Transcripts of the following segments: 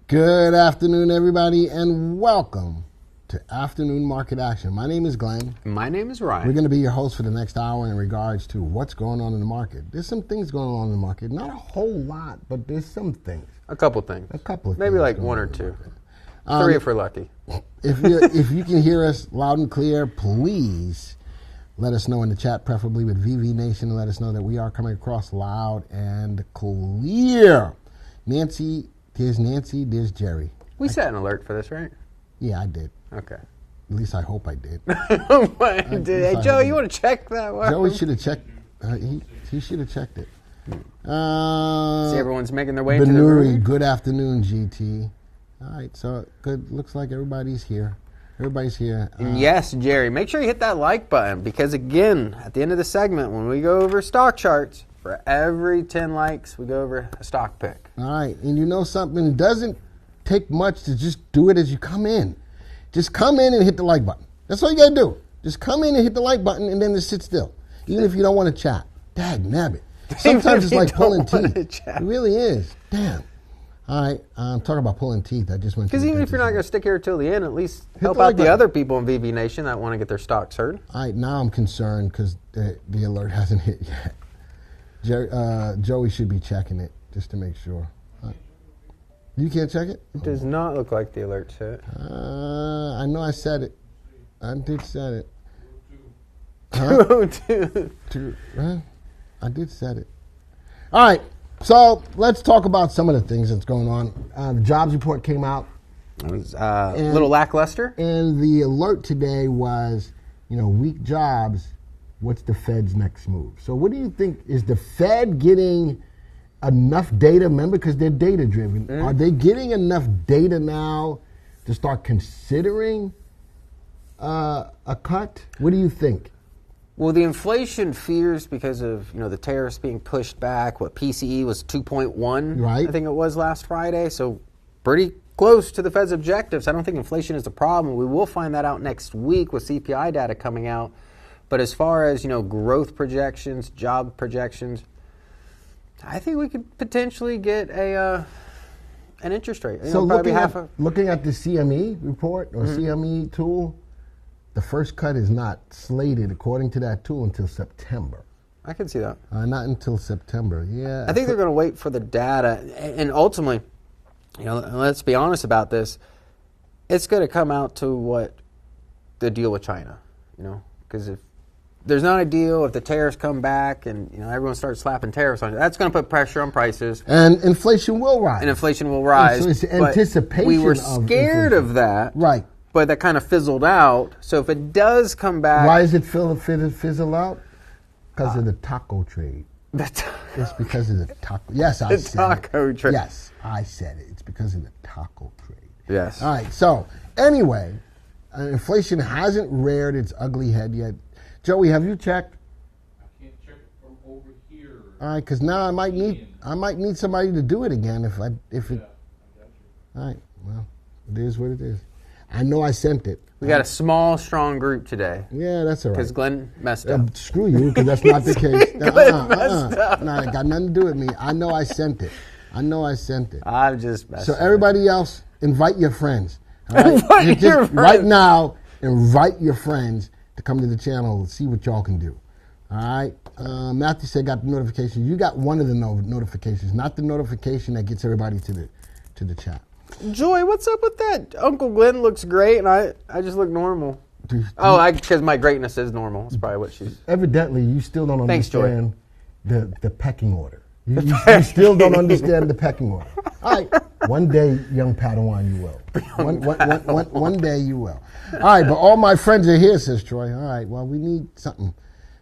Good afternoon, everybody, and welcome to Afternoon Market Action. My name is Glenn. My name is Ryan. We're going to be your host for the next hour in regards to what's going on in the market. There's some things going on in the market. Not a whole lot, but there's some things. A couple things. Maybe like one or two. Three if we're lucky. If you can hear us loud and clear, please let us know in the chat, preferably with VV Nation, and let us know that we are coming across loud and clear. Nancy, there's Jerry. We set an alert for this, right? Yeah, I did. Okay. At least I hope I did. Hey, Joe, you want to check that one? Joey should have checked. He should have checked it. See, everyone's making their way into the Benuri, room. good afternoon, GT. All right, so good. Looks like everybody's here. Everybody's here. And yes, Jerry, make sure you hit that like button because, again, at the end of the segment, when we go over stock charts, for every 10 likes, we go over a stock pick. All right, and you know something? It doesn't take much to just do it as you come in. Just come in and hit the like button. That's all you got to do. Just come in and hit the like button and then just sit still, even if you don't want to chat. Dagnabbit. Sometimes it's like pulling teeth. It really is. Damn. All right, I'm talking about pulling teeth. I just went. Because even if you're not going to stick here till the end, at least help out the other people in VV Nation that want to get their stocks heard. All right, now I'm concerned because the alert hasn't hit yet. Joey should be checking it just to make sure. You can't check it? It does not look like the alert's hit. I know I said it. I did said it. Huh? I did said it. All right, so let's talk about some of the things that's going on. The jobs report came out. It was a little lackluster. And the alert today was, weak jobs. What's the Fed's next move? So what do you think? Is the Fed getting enough data? Remember, because they're data-driven. Mm-hmm. Are they getting enough data now to start considering a cut? What do you think? Well, the inflation fears because of the tariffs being pushed back. What PCE was 2.1, right? I think it was last Friday. So pretty close to the Fed's objectives. I don't think inflation is the problem. We will find that out next week with CPI data coming out. But as far as growth projections, job projections, I think we could potentially get an interest rate. So looking at the CME report or CME tool, the first cut is not slated, according to that tool, until September. I can see that. Not until September, yeah. I think they're going to wait for the data. And ultimately, let's be honest about this, it's going to come out to what the deal with China, because if there's not a deal, if the tariffs come back and everyone starts slapping tariffs on it, that's going to put pressure on prices. And inflation will rise. And so it's anticipation. We were scared of that. Right. But that kind of fizzled out. So if it does come back. Why is it fizzle out? Because of the taco trade. It's because of the taco. Yes, I said it. The taco trade. Yes, I said it. It's because of the taco trade. Yes. All right. So anyway, inflation hasn't reared its ugly head yet. Joey, have you checked? I can't check it from over here. All right, because now I might need somebody to do it again if it. I got you. All right. Well, it is what it is. I know I sent it. We got a small, strong group today. Yeah, that's all right. Because Glenn messed up. Screw you, because that's not the case. Glenn messed up. No, it got nothing to do with me. I know I sent it. I just messed up. So everybody else, invite your friends. All right? Invite your friends. Right now, invite your friends to come to the channel and see what y'all can do. All right? Matthew said got the notification. You got one of the notifications, not the notification that gets everybody to the chat. Joy, what's up with that? Uncle Glenn looks great, and I just look normal. Because my greatness is normal. That's probably what she's... Evidently, you still don't understand the pecking order. You still don't understand the pecking order. All right. One day, young Padawan, you will. One day you will. All right, but all my friends are here, says Troy. All right, well, we need something.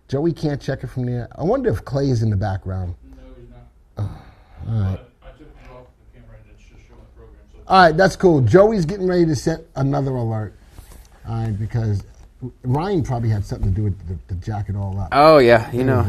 Joey can't check it from there. I wonder if Clay is in the background. No, he's not. All right. I took it off the camera and it's just showing the program. So All right, that's cool. Joey's getting ready to set another alert. All right, because Ryan probably had something to do with the jack it all up. Oh, yeah, you know.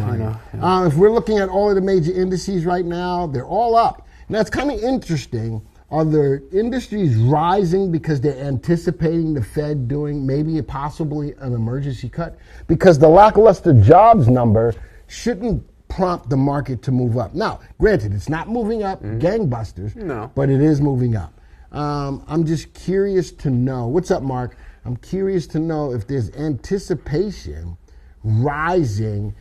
If we're looking at all of the major indices right now, they're all up. And that's kind of interesting. Are the industries rising because they're anticipating the Fed doing maybe possibly an emergency cut? Because the lackluster jobs number shouldn't prompt the market to move up. Now, granted, it's not moving up gangbusters, No. but it is moving up. I'm just curious to know. What's up, Mark? I'm curious to know if there's anticipation rising.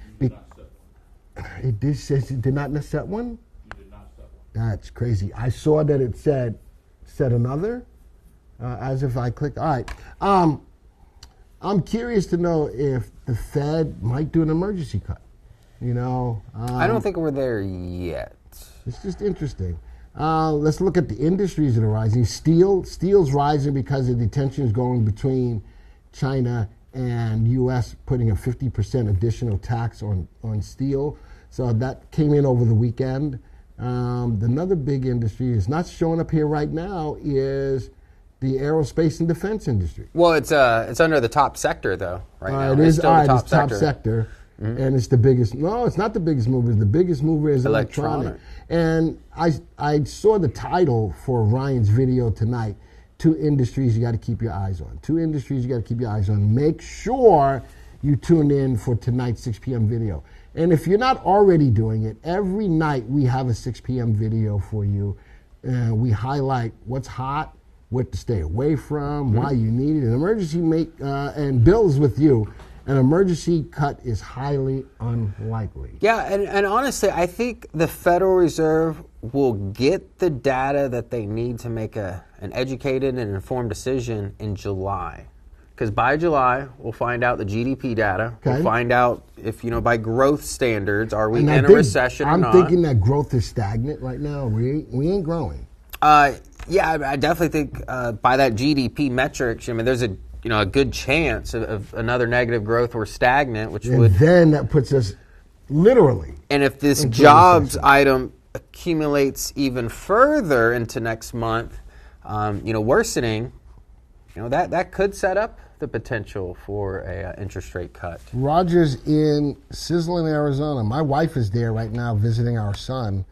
It did say it did not set one? You did not set one. That's crazy. I saw that it said another, as if I clicked. All right. I'm curious to know if the Fed might do an emergency cut. You know, I don't think we're there yet. It's just interesting. Let's look at the industries that are rising. Steel's rising because of the tensions going between China and U.S. putting a 50% additional tax on steel. So that came in over the weekend. Another big industry is not showing up here right now is the aerospace and defense industry. Well, it's under the top sector though right now. It is still the top sector. And it's the biggest. No, it's not the biggest mover. The biggest mover is electronic. And I saw the title for Ryan's video tonight. 2 industries you got to keep your eyes on. 2 industries you got to keep your eyes on. Make sure you tune in for tonight's 6 p.m. video. And if you're not already doing it, every night we have a 6 p.m. video for you. We highlight what's hot, what to stay away from, why you need it. An emergency and Bill is with you. An emergency cut is highly unlikely. Yeah, and honestly, I think the Federal Reserve will get the data that they need to make an educated and informed decision in July. Because by July, we'll find out the GDP data. Okay. We'll find out if, by growth standards, are we in a recession or not. I'm thinking that growth is stagnant right now. We ain't growing. Yeah, I definitely think by that GDP metrics, there's a good chance of another negative growth or stagnant, then that puts us literally. And if this jobs item accumulates even further into next month, worsening, that could set up the potential for a interest rate cut. Roger's in Sizzling, Arizona. My wife is there right now visiting our son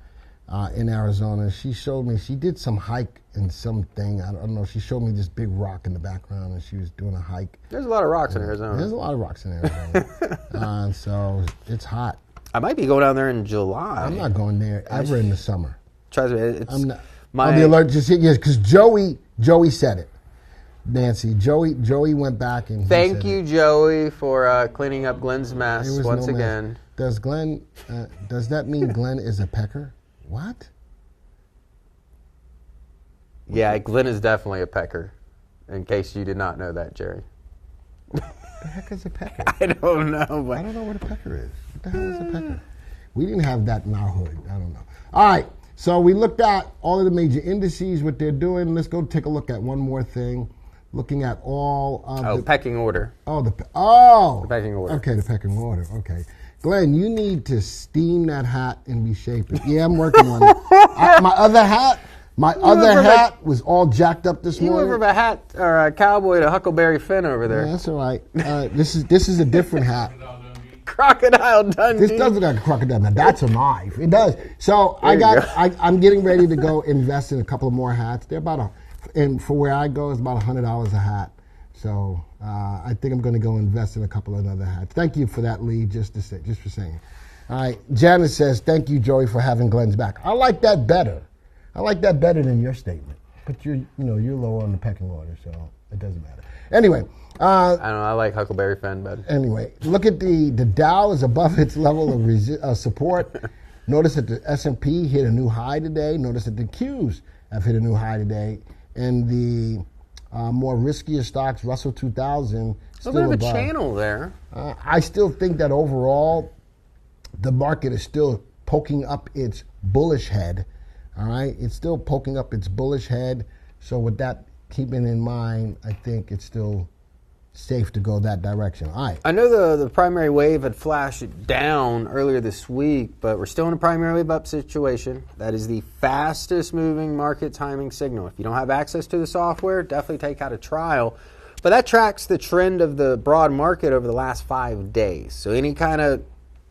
in Arizona. She showed me, she did some hike in something. I don't know. She showed me this big rock in the background, and she was doing a hike. There's a lot of rocks in Arizona. There's a lot of rocks in Arizona. So it's hot. I might be going down there in July. I'm not going there ever in the summer. Trust me, it's I'm not. I'll be allergic. Yes, because Joey said it. Nancy, Joey went back and thank you, Joey, for cleaning up Glenn's mess once again. Does that mean Glenn is a pecker? What? Yeah, Glenn is definitely a pecker, in case you did not know that, Jerry. What the heck is a pecker? I don't know. But I don't know what a pecker is. What the hell is a pecker? We didn't have that in our hood. I don't know. All right, so we looked at all of the major indices, what they're doing. Let's go take a look at one more thing. Looking at all of the pecking order. The pecking order. Okay, the pecking order. Okay. Glenn, you need to steam that hat and reshape it. Yeah, I'm working on it. My other hat was all jacked up this morning. You went from a hat or a cowboy to Huckleberry Finn over there. Yeah, that's all right. This is a different hat. Crocodile Dundee. This does look like a crocodile. Now that's a knife. It does. So I'm getting ready to go invest in a couple of more hats. They're about and for where I go, it's about $100 a hat. So I think I'm going to go invest in a couple of other hats. Thank you for that, Lee, just for saying. All right, Janice says, thank you, Joey, for having Glenn's back. I like that better. Than your statement. But you're lower on the pecking order, so it doesn't matter. Anyway. I don't know. I like Huckleberry Finn better. Anyway, look at the Dow is above its level of support. Notice that the S&P hit a new high today. Notice that the Qs have hit a new high today. And the more riskier stocks, Russell 2000, still a little bit above. of a channel there. I still think that overall, the market is still poking up its bullish head. All right, it's still poking up its bullish head. So with that keeping in mind, I think it's still safe to go that direction. All right. I know the primary wave had flashed down earlier this week, but we're still in a primary wave up situation. That is the fastest moving market timing signal. If you don't have access to the software, definitely take out a trial. But that tracks the trend of the broad market over the last 5 days. So any kind of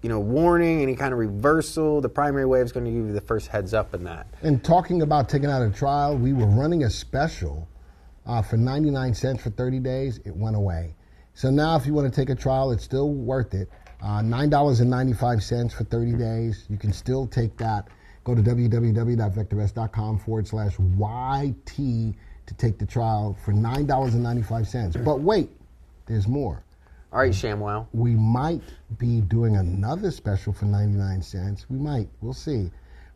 warning, any kind of reversal, the primary wave is going to give you the first heads up in that. And talking about taking out a trial, we were running a special for 99 cents for 30 days. It went away. So now if you want to take a trial, it's still worth it. $9.95 for 30 days. You can still take that. Go to www.vectorvest.com/YT to take the trial for $9.95. But wait, there's more. All right, ShamWow. We might be doing another special for 99 cents. We might. We'll see.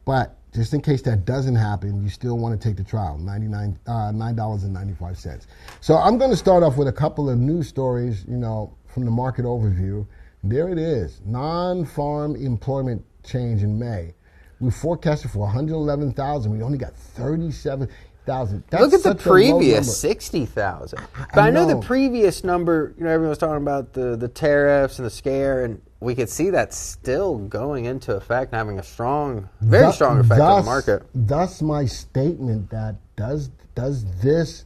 But just in case that doesn't happen, you still want to take the trial, $9.95. So I'm going to start off with a couple of news stories, from the market overview. There it is. Non-farm employment change in May. We forecasted for 111,000. We only got 37,000. Look at the previous 60,000. But I know the previous number, everyone was talking about the tariffs and the scare, and we could see that still going into effect and having a very strong effect on the market. Thus my statement that does this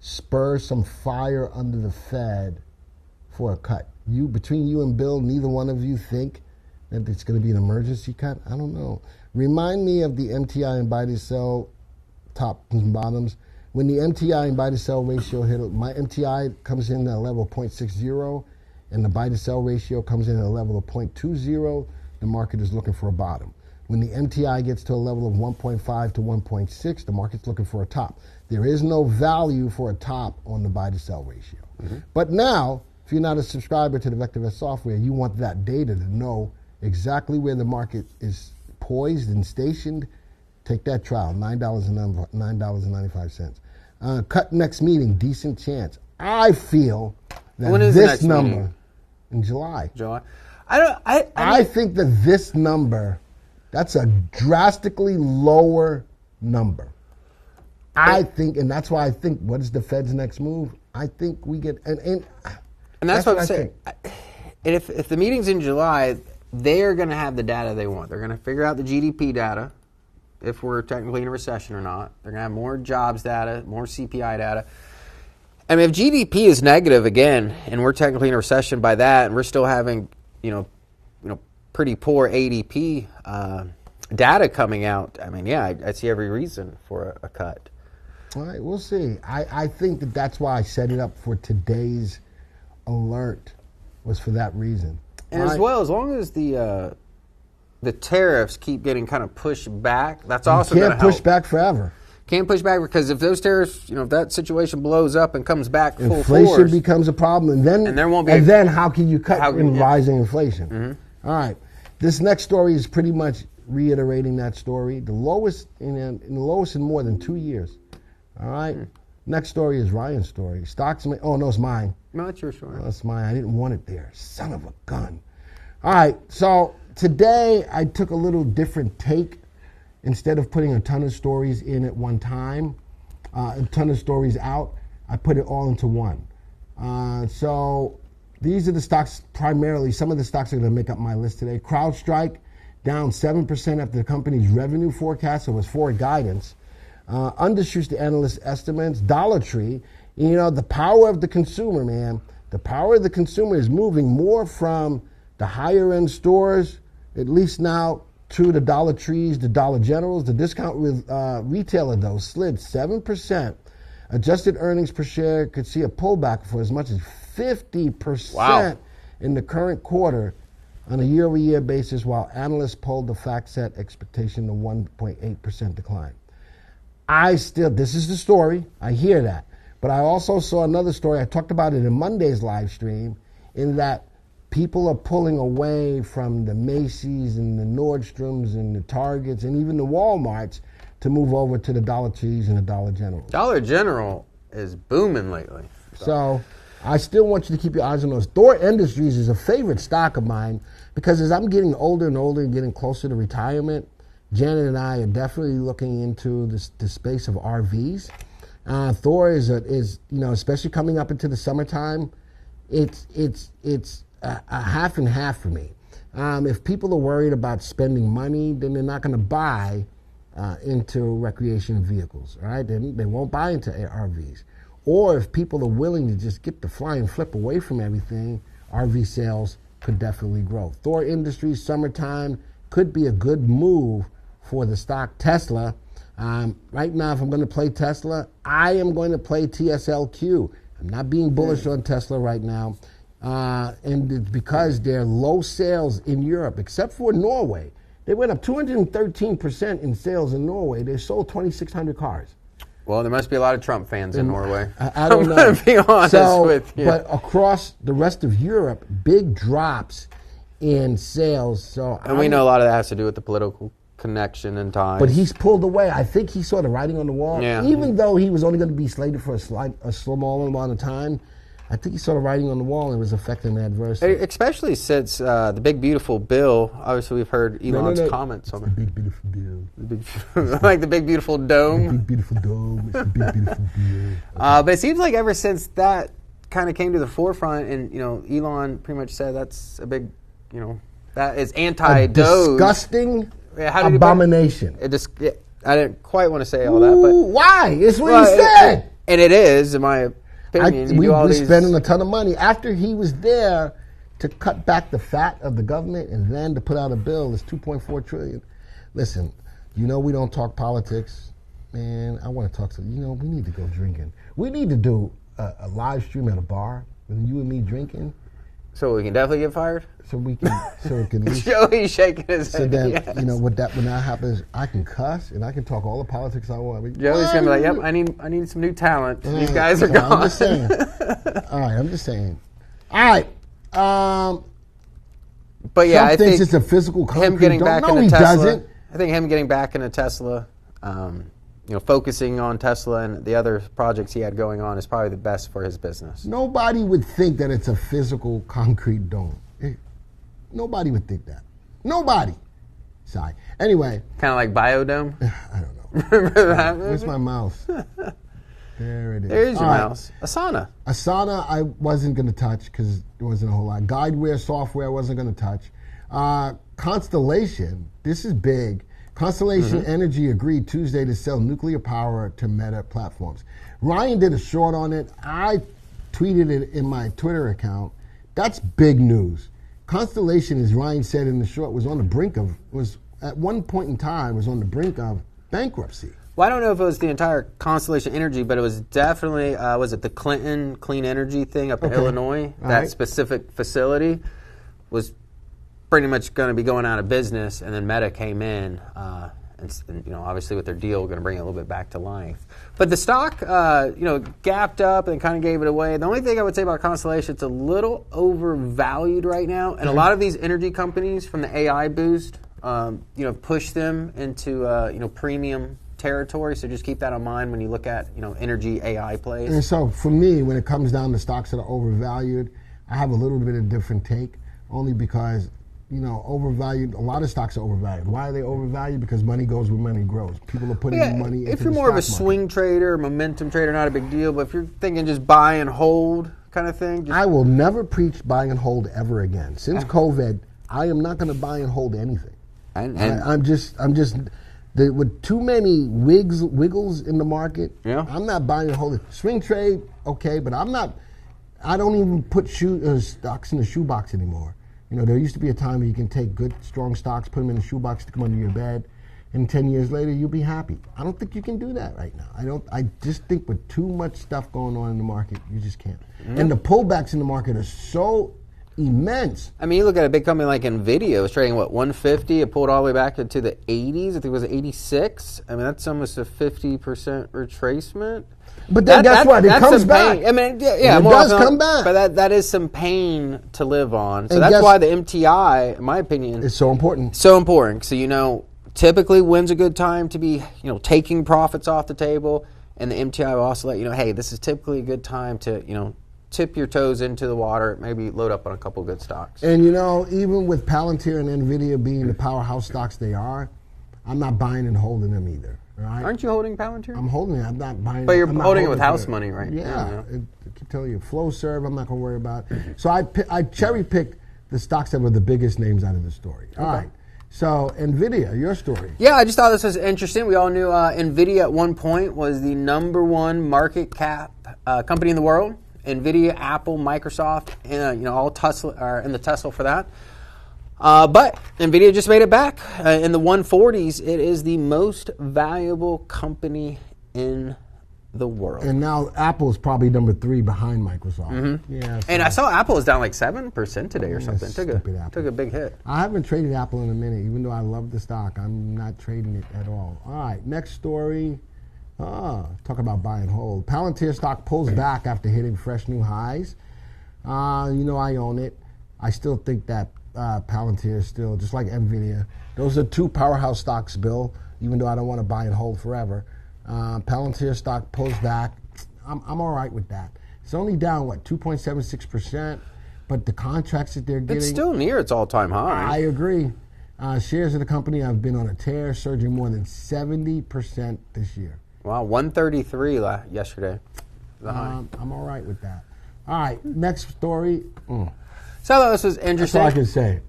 spur some fire under the Fed for a cut? Between you and Bill, neither one of you think that it's going to be an emergency cut? I don't know. Remind me of the MTI and buy to sell tops and bottoms. When the MTI and buy to sell ratio hit, my MTI comes in at a level of 0.60 and the buy to sell ratio comes in at a level of 0.20, the market is looking for a bottom. When the MTI gets to a level of 1.5 to 1.6, the market's looking for a top. There is no value for a top on the buy to sell ratio. Mm-hmm. But now, if you're not a subscriber to the VectorVest software, you want that data to know exactly where the market is poised and stationed. Take that trial, $9.95. Cut next meeting, decent chance. I feel that when is the this next number meeting? In July. I think that this number, that's a drastically lower number. I think, and that's why I think, what is the Fed's next move? I think we get, and that's what I'm saying. And if the meeting's in July, they're going to have the data they want. They're going to figure out the GDP data, if we're technically in a recession or not. They're going to have more jobs data, more CPI data. I mean, if GDP is negative again, and we're technically in a recession by that, and we're still having, pretty poor ADP data coming out, I mean, yeah, I see every reason for a cut. All right, we'll see. I think that's why I set it up for today's alert, was for that reason. And as long as the tariffs keep getting kind of pushed back, that's also going to help. Can't push back forever. Can't push back because if those tariffs, if that situation blows up and comes back full force, inflation becomes a problem, and there won't be. And then how can you cut rising inflation? Mm-hmm. All right, this next story is pretty much reiterating that story. The lowest in more than 2 years. All right. Next story is Ryan's story. Stocks. Oh no, it's mine. No, it's your story. No, it's mine. I didn't want it there. Son of a gun. All right. So today I took a little different take. Instead of putting a ton of stories in at one time, a ton of stories out, I put it all into one. So these are the stocks primarily. Some of the stocks are going to make up my list today. CrowdStrike down 7% after the company's revenue forecast. It was forward guidance. Undershoots the analyst estimates. Dollar Tree, the power of the consumer, man. The power of the consumer is moving more from the higher end stores, at least now, to the Dollar Trees, the Dollar Generals. The discount retailer, though, slid 7%. Adjusted earnings per share could see a pullback for as much as 50% in the current quarter on a year-over-year basis, while analysts pulled the FactSet expectation to 1.8% decline. This is the story. I hear that. But I also saw another story. I talked about it in Monday's live stream, in that people are pulling away from the Macy's and the Nordstroms and the Targets and even the Walmarts to move over to the Dollar Trees and the Dollar General. Dollar General is booming lately. So I still want you to keep your eyes on those. Thor Industries is a favorite stock of mine because as I'm getting older and older and getting closer to retirement, Janet and I are definitely looking into the space of RVs. Thor is especially coming up into the summertime, it's a half and half for me. If people are worried about spending money, then they're not going to buy into recreation vehicles, all right? They won't buy into RVs. Or if people are willing to just get the fly and flip away from everything, RV sales could definitely grow. Thor Industries, summertime, could be a good move for the stock. Tesla, right now, if I'm going to play Tesla, I am going to play TSLQ. I'm not being bullish on Tesla right now. And it's because their low sales in Europe, except for Norway, They went up 213% in sales in Norway. They sold 2,600 cars. Well, there must be a lot of Trump fans in Norway. I don't know. I'm going to be honest with you. But across the rest of Europe, big drops in sales. And we know a lot of that has to do with the political connection and ties. But he's pulled away. I think he saw the writing on the wall. Yeah. Even though he was only going to be slated for a small amount of time, I think he saw the writing on the wall and it was affecting adversely. Especially since the big beautiful bill. Obviously, we've heard Elon's comments on the big beautiful bill. like the big beautiful dome. The big beautiful dome. It's the big beautiful bill. But it seems like ever since that kind of came to the forefront, and Elon pretty much said that's a big, that is anti-Doge. Disgusting abomination. I didn't quite want to say all that, but why? It's what he said. And it is, in my opinion. We're spending a ton of money after he was there to cut back the fat of the government and then to put out a bill that's $2.4 trillion. Listen, we don't talk politics, man. I want to talk to we need to go drinking. We need to do a live stream at a bar with you and me drinking. So we can definitely get fired. So we can. Joey's shaking his head. So then, yes. when that happens, I can cuss and I can talk all the politics I want. Joey's gonna be like, "Yep, I need some new talent. These guys are gone." I'm just saying. All right, I'm just saying. All right. But yeah, I think it's a physical concrete. Him getting back into he Tesla. Doesn't. I think him getting back into Tesla. Focusing on Tesla and the other projects he had going on is probably the best for his business. Nobody would think that it's a physical concrete dome. Nobody would think that. Nobody. Sorry. Anyway. Kind of like Biodome? I don't know. Remember that movie? Where's my mouse? There it is. There's your mouse. Asana. Asana I wasn't going to touch because there wasn't a whole lot. Guideware software I wasn't going to touch. Constellation, this is big. Constellation Energy agreed Tuesday to sell nuclear power to Meta platforms. Ryan did a short on it. I tweeted it in my Twitter account. That's big news. Constellation, as Ryan said in the short, was at one point in time on the brink of bankruptcy. Well, I don't know if it was the entire Constellation Energy, but it was definitely, was it the Clinton Clean Energy thing up in Illinois? That specific facility was pretty much going to be going out of business, and then Meta came in, and obviously with their deal, going to bring it a little bit back to life. But the stock, gapped up and kind of gave it away. The only thing I would say about Constellation, it's a little overvalued right now, and a lot of these energy companies from the AI boost, push them into premium territory. So just keep that in mind when you look at energy AI plays. And so for me, when it comes down to stocks that are overvalued, I have a little bit of a different take, only because overvalued. A lot of stocks are overvalued. Why are they overvalued? Because money goes where money grows. People are putting money into if you're the more of a stock swing market. trader, momentum trader, not a big deal. But if you're thinking just buy and hold kind of thing, I will never preach buy and hold ever again. Since COVID, I am not going to buy and hold anything. I'm just with too many wiggles in the market. Yeah. I'm not buying and holding. Swing trade, okay, but I'm not. I don't even put stocks in the shoebox anymore. There used to be a time where you can take good, strong stocks, put them in a shoebox, stick them under your bed, and 10 years later, you'll be happy. I don't think you can do that right now. I just think with too much stuff going on in the market, you just can't. Mm-hmm. And the pullbacks in the market are so immense. I mean, you look at a big company like NVIDIA, it was trading, 150? It pulled all the way back into the 80s. I think it was 86. I mean, that's almost a 50% retracement. But then guess what? It comes back. I mean, it does come back. But that is some pain to live on. So that's why the MTI, in my opinion, is so important. So important. So, typically when's a good time to be, taking profits off the table. And the MTI will also let you know, hey, this is typically a good time to, tip your toes into the water, maybe load up on a couple good stocks. And, even with Palantir and NVIDIA being the powerhouse stocks they are, I'm not buying and holding them either. Right? Aren't you holding Palantir? I'm holding it. I'm not buying. But you're holding it with house money, right? Yeah. I keep telling you, Flowserve, I'm not going to worry about. So I cherry-picked the stocks that were the biggest names out of the story. All right. So NVIDIA, your story. Yeah, I just thought this was interesting. We all knew NVIDIA at one point was the #1 market cap company in the world. NVIDIA, Apple, Microsoft, all Tesla are in the Tesla for that. But NVIDIA just made it back in the 140s. It is the most valuable company in the world. And now Apple is probably number 3 behind Microsoft. Yeah, And I saw Apple was down like 7% today or something. stupid Apple. Took a big hit. I haven't traded Apple in a minute, even though I love the stock. I'm not trading it at all. All right, next story. Talk about buy and hold. Palantir stock pulls back after hitting fresh new highs. I own it. I still think that Palantir is still, just like NVIDIA, those are 2 powerhouse stocks, Bill, even though I don't want to buy and hold forever. Palantir stock pulls back. I'm all right with that. It's only down, 2.76%, but the contracts that they're getting... It's still near its all-time high. I agree. Shares of the company have been on a tear, surging more than 70% this year. Wow, 133 yesterday. I'm all right with that. All right, next story. So I thought this was interesting. That's all I can say.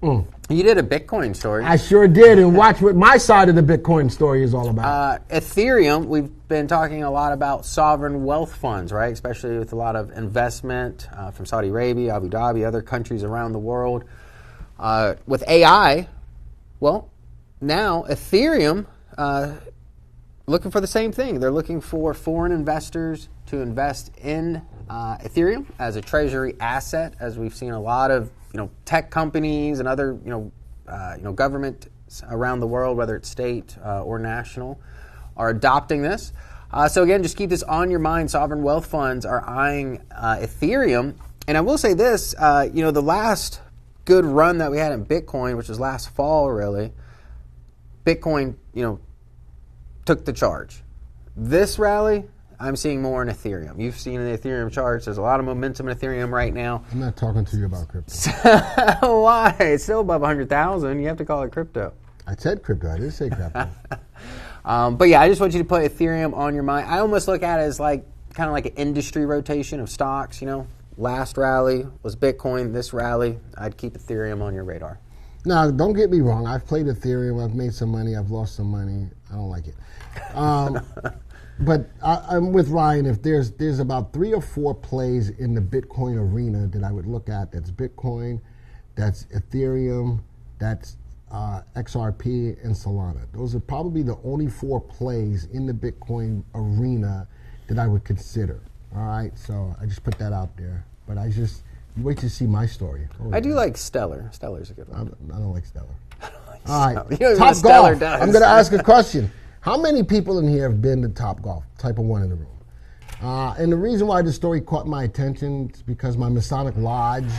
You did a Bitcoin story. I sure did, and watch what my side of the Bitcoin story is all about. Ethereum, we've been talking a lot about sovereign wealth funds, right? Especially with a lot of investment from Saudi Arabia, Abu Dhabi, other countries around the world. With AI, well, now Ethereum looking for the same thing. They're looking for foreign investors to invest in Ethereum as a treasury asset, as we've seen a lot of tech companies and other government around the world, whether it's state or national, are adopting this. So again, just keep this on your mind. Sovereign wealth funds are eyeing Ethereum, and I will say this: the last good run that we had in Bitcoin, which was last fall, really, Bitcoin took the charge. This rally, I'm seeing more in Ethereum. You've seen the Ethereum charts. There's a lot of momentum in Ethereum right now. I'm not talking to you about crypto. Why? It's still above 100,000. You have to call it crypto. I said crypto. I didn't say crypto. But yeah, I just want you to put Ethereum on your mind. I almost look at it as kind of like an industry rotation of stocks. Last rally was Bitcoin. This rally, I'd keep Ethereum on your radar. Now, don't get me wrong. I've played Ethereum. I've made some money. I've lost some money. I don't like it. But I'm with Ryan. If there's about 3 or 4 plays in the Bitcoin arena that I would look at, that's Bitcoin, that's Ethereum, that's XRP, and Solana. Those are probably the only 4 plays in the Bitcoin arena that I would consider. All right, so I just put that out there. But wait to see my story. I do like Stellar. Stellar's a good one. I don't like Stellar. All right, You don't even know Top what Stellar Golf. does. I'm going to ask a question. How many people in here have been to Top Golf? Type of 1 in the room. And the reason why this story caught my attention is because my Masonic Lodge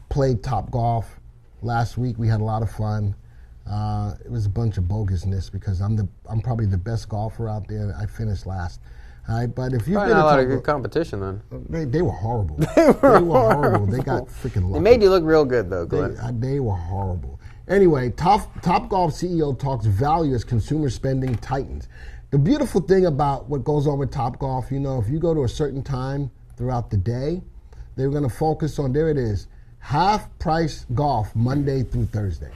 played Top Golf last week. We had a lot of fun. It was a bunch of bogusness because I'm probably the best golfer out there. I finished last. All right, but if you've Probably been not a lot to of good competition then. they were horrible. They were horrible. They got freaking lucky. It made you look real good though, Glenn. They were horrible. Anyway, Top Golf CEO talks value as consumer spending tightens. The beautiful thing about what goes on with Top Golf, if you go to a certain time throughout the day, they're going to focus on, there it is, half price golf Monday through Thursday.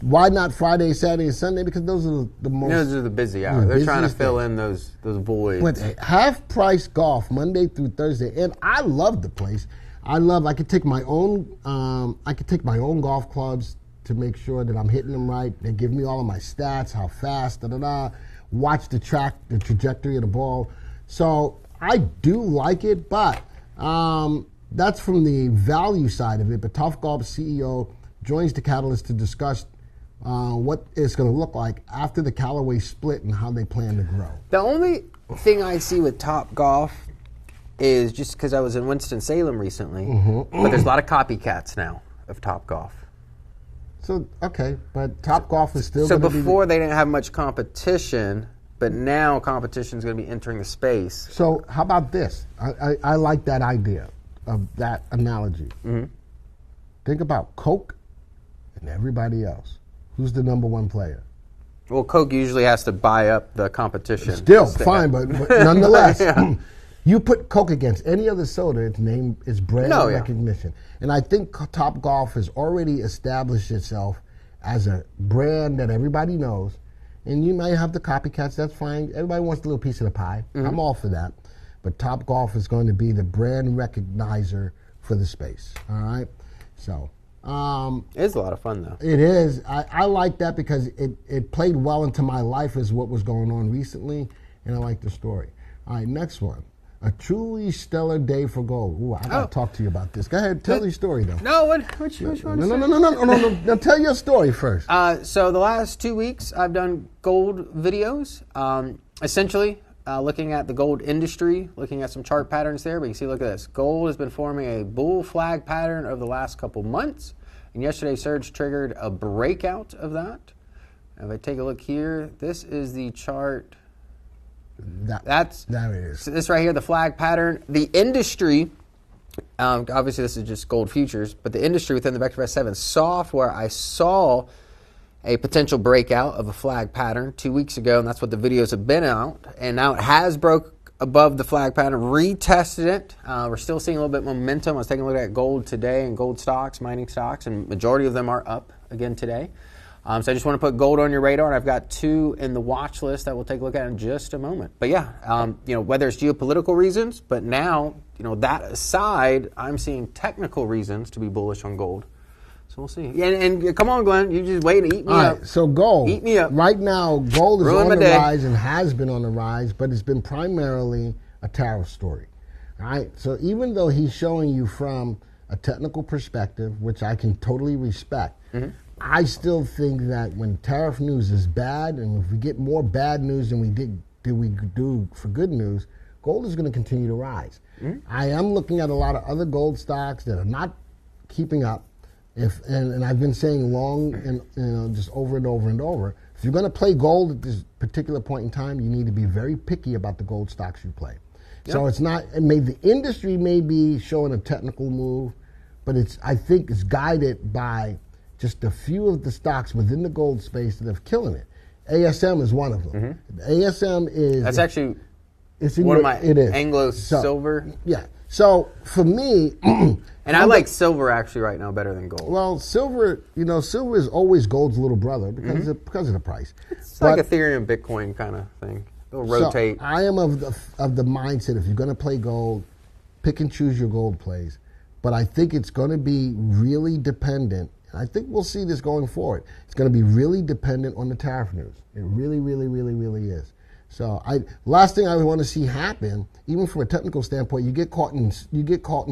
Why not Friday, Saturday, and Sunday? Because those are the most... Those are the busy hours. They're trying to fill in those voids. But half price golf Monday through Thursday, and I love the place. I could take my own golf clubs to make sure that I'm hitting them right. They give me all of my stats, how fast, watch the trajectory of the ball. So I do like it, but that's from the value side of it. But Top Golf CEO joins the Catalyst to discuss what it's going to look like after the Callaway split and how they plan to grow. The only thing I see with Top Golf is just because I was in Winston-Salem recently, but there's a lot of copycats now of Top Golf. So, okay, but Top Golf is still So going to be... before they didn't have much competition, but now competition is going to be entering the space. So how about this? I like that idea of that analogy. Think about Coke and everybody else. Who's the number 1 player? Well, Coke usually has to buy up the competition. Still, fine, but nonetheless, you put Coke against any other soda, its name is brand recognition. And I think Top Golf has already established itself as a brand that everybody knows. And you may have the copycats, that's fine. Everybody wants a little piece of the pie. I'm all for that. But Top Golf is going to be the brand recognizer for the space, all right? So... it's a lot of fun, though. It is. I like that because it played well into my life as what was going on recently, and I like the story. All right, next one. A truly stellar day for gold. Ooh, I gotta talk to you about this. Go ahead, tell your story though. No, what you want to say? No. Now tell your story first. So the last 2 weeks, I've done gold videos. Essentially, looking at the gold industry, looking at some chart patterns there. But you can see, look at this. Gold has been forming a bull flag pattern over the last couple months. And yesterday's surge triggered a breakout of that. If I take a look here, this is the chart. That's that it is. So this right here, the flag pattern. The industry, obviously this is just gold futures, but the industry within the VectorVest 7 software, I saw a potential breakout of a flag pattern 2 weeks ago, and that's what the videos have been out. And now it has broke above the flag pattern, retested it. We're still seeing a little bit of momentum. I was taking a look at gold today and gold stocks, mining stocks, and majority of them are up again today. So I just want to put gold on your radar, and I've got 2 in the watch list that we'll take a look at in just a moment. But yeah, whether it's geopolitical reasons, but now, that aside, I'm seeing technical reasons to be bullish on gold. So we'll see. And come on, Glenn, you just wait and eat me up. Right, so gold. Eat me up. Right now, gold is Ruin on my the day. rise and has been on the rise, but it's been primarily a tariff story. All right, so even though he's showing you from a technical perspective, which I can totally respect, I still think that when tariff news is bad, and if we get more bad news than we do for good news, gold is going to continue to rise. I am looking at a lot of other gold stocks that are not keeping up. And I've been saying long and just over and over and over, if you're going to play gold at this particular point in time, you need to be very picky about the gold stocks you play. Yep. So it's not, the industry may be showing a technical move, but I think it's guided by just a few of the stocks within the gold space that are killing it. ASM is one of them. ASM is... That's actually it's one of my Anglo silver. Yeah. So for me... and I like silver actually right now better than gold. Well, silver, silver is always gold's little brother because of the price. It's like Ethereum, Bitcoin kind of thing. It'll rotate. So I am of the mindset, if you're going to play gold, pick and choose your gold plays. But I think it's going to be really dependent. I think we'll see this going forward. It's going to be really dependent on the tariff news. It really, really, really, really is. So last thing I want to see happen, even from a technical standpoint, you get caught in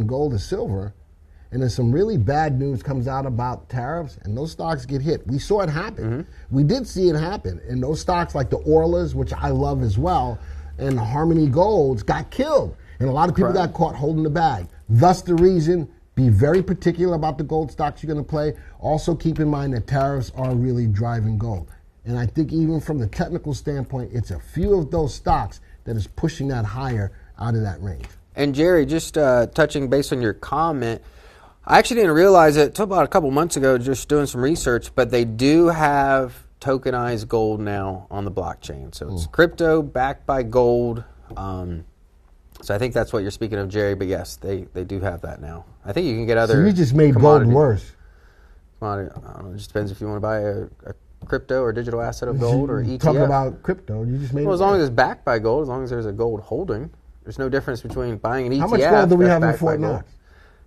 gold or silver, and then some really bad news comes out about tariffs, and those stocks get hit. We saw it happen. We did see it happen, and those stocks like the Orlas, which I love as well, and the Harmony Golds got killed, and a lot of people got caught holding the bag. Thus the reason. Be very particular about the gold stocks you're going to play. Also keep in mind that tariffs are really driving gold. And I think even from the technical standpoint, it's a few of those stocks that is pushing that higher out of that range. And Jerry, just touching based on your comment, I actually didn't realize it until about a couple months ago just doing some research, but they do have tokenized gold now on the blockchain. So it's crypto backed by gold. So I think that's what you're speaking of, Jerry. But yes, they do have that now. I think you can get other. So you just made gold worse. Commodity, I don't know. It just depends if you want to buy a crypto or digital asset of gold or ETF. Talking about crypto, you just made. Well, as long as it's backed by gold, as long as there's a gold holding, there's no difference between buying an ETF. How much gold do we have in Fort Knox?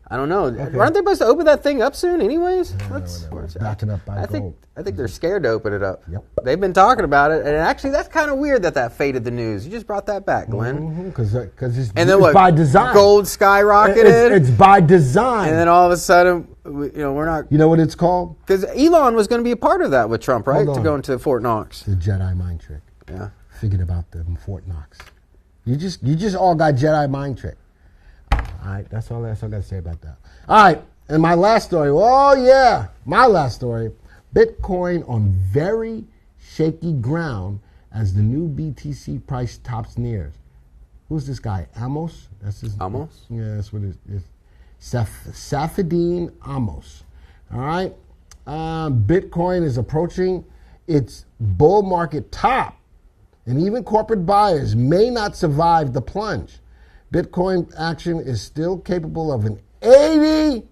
I don't know. Okay. Aren't they supposed to open that thing up soon anyways? Backing up by gold. I think they're scared to open it up. Yep. They've been talking about it, and actually that's kind of weird that faded the news. You just brought that back, Glenn. Because it's by design. Gold skyrocketed. It's by design. And then all of a sudden, we're not. You know what it's called? Because Elon was going to be a part of that with Trump, right? To go into Fort Knox. The Jedi mind trick. Yeah. Figured about them Fort Knox. You just all got Jedi mind trick. All right, that's all I got to say about that. All right, and my last story. Oh, yeah, my last story. Bitcoin on very shaky ground as the new BTC price tops nears. Who's this guy? Amos? That's his. Amos? Yeah, that's what it is. Safadine Amos. All right. Bitcoin is approaching its bull market top, and even corporate buyers may not survive the plunge. Bitcoin action is still capable of an 80%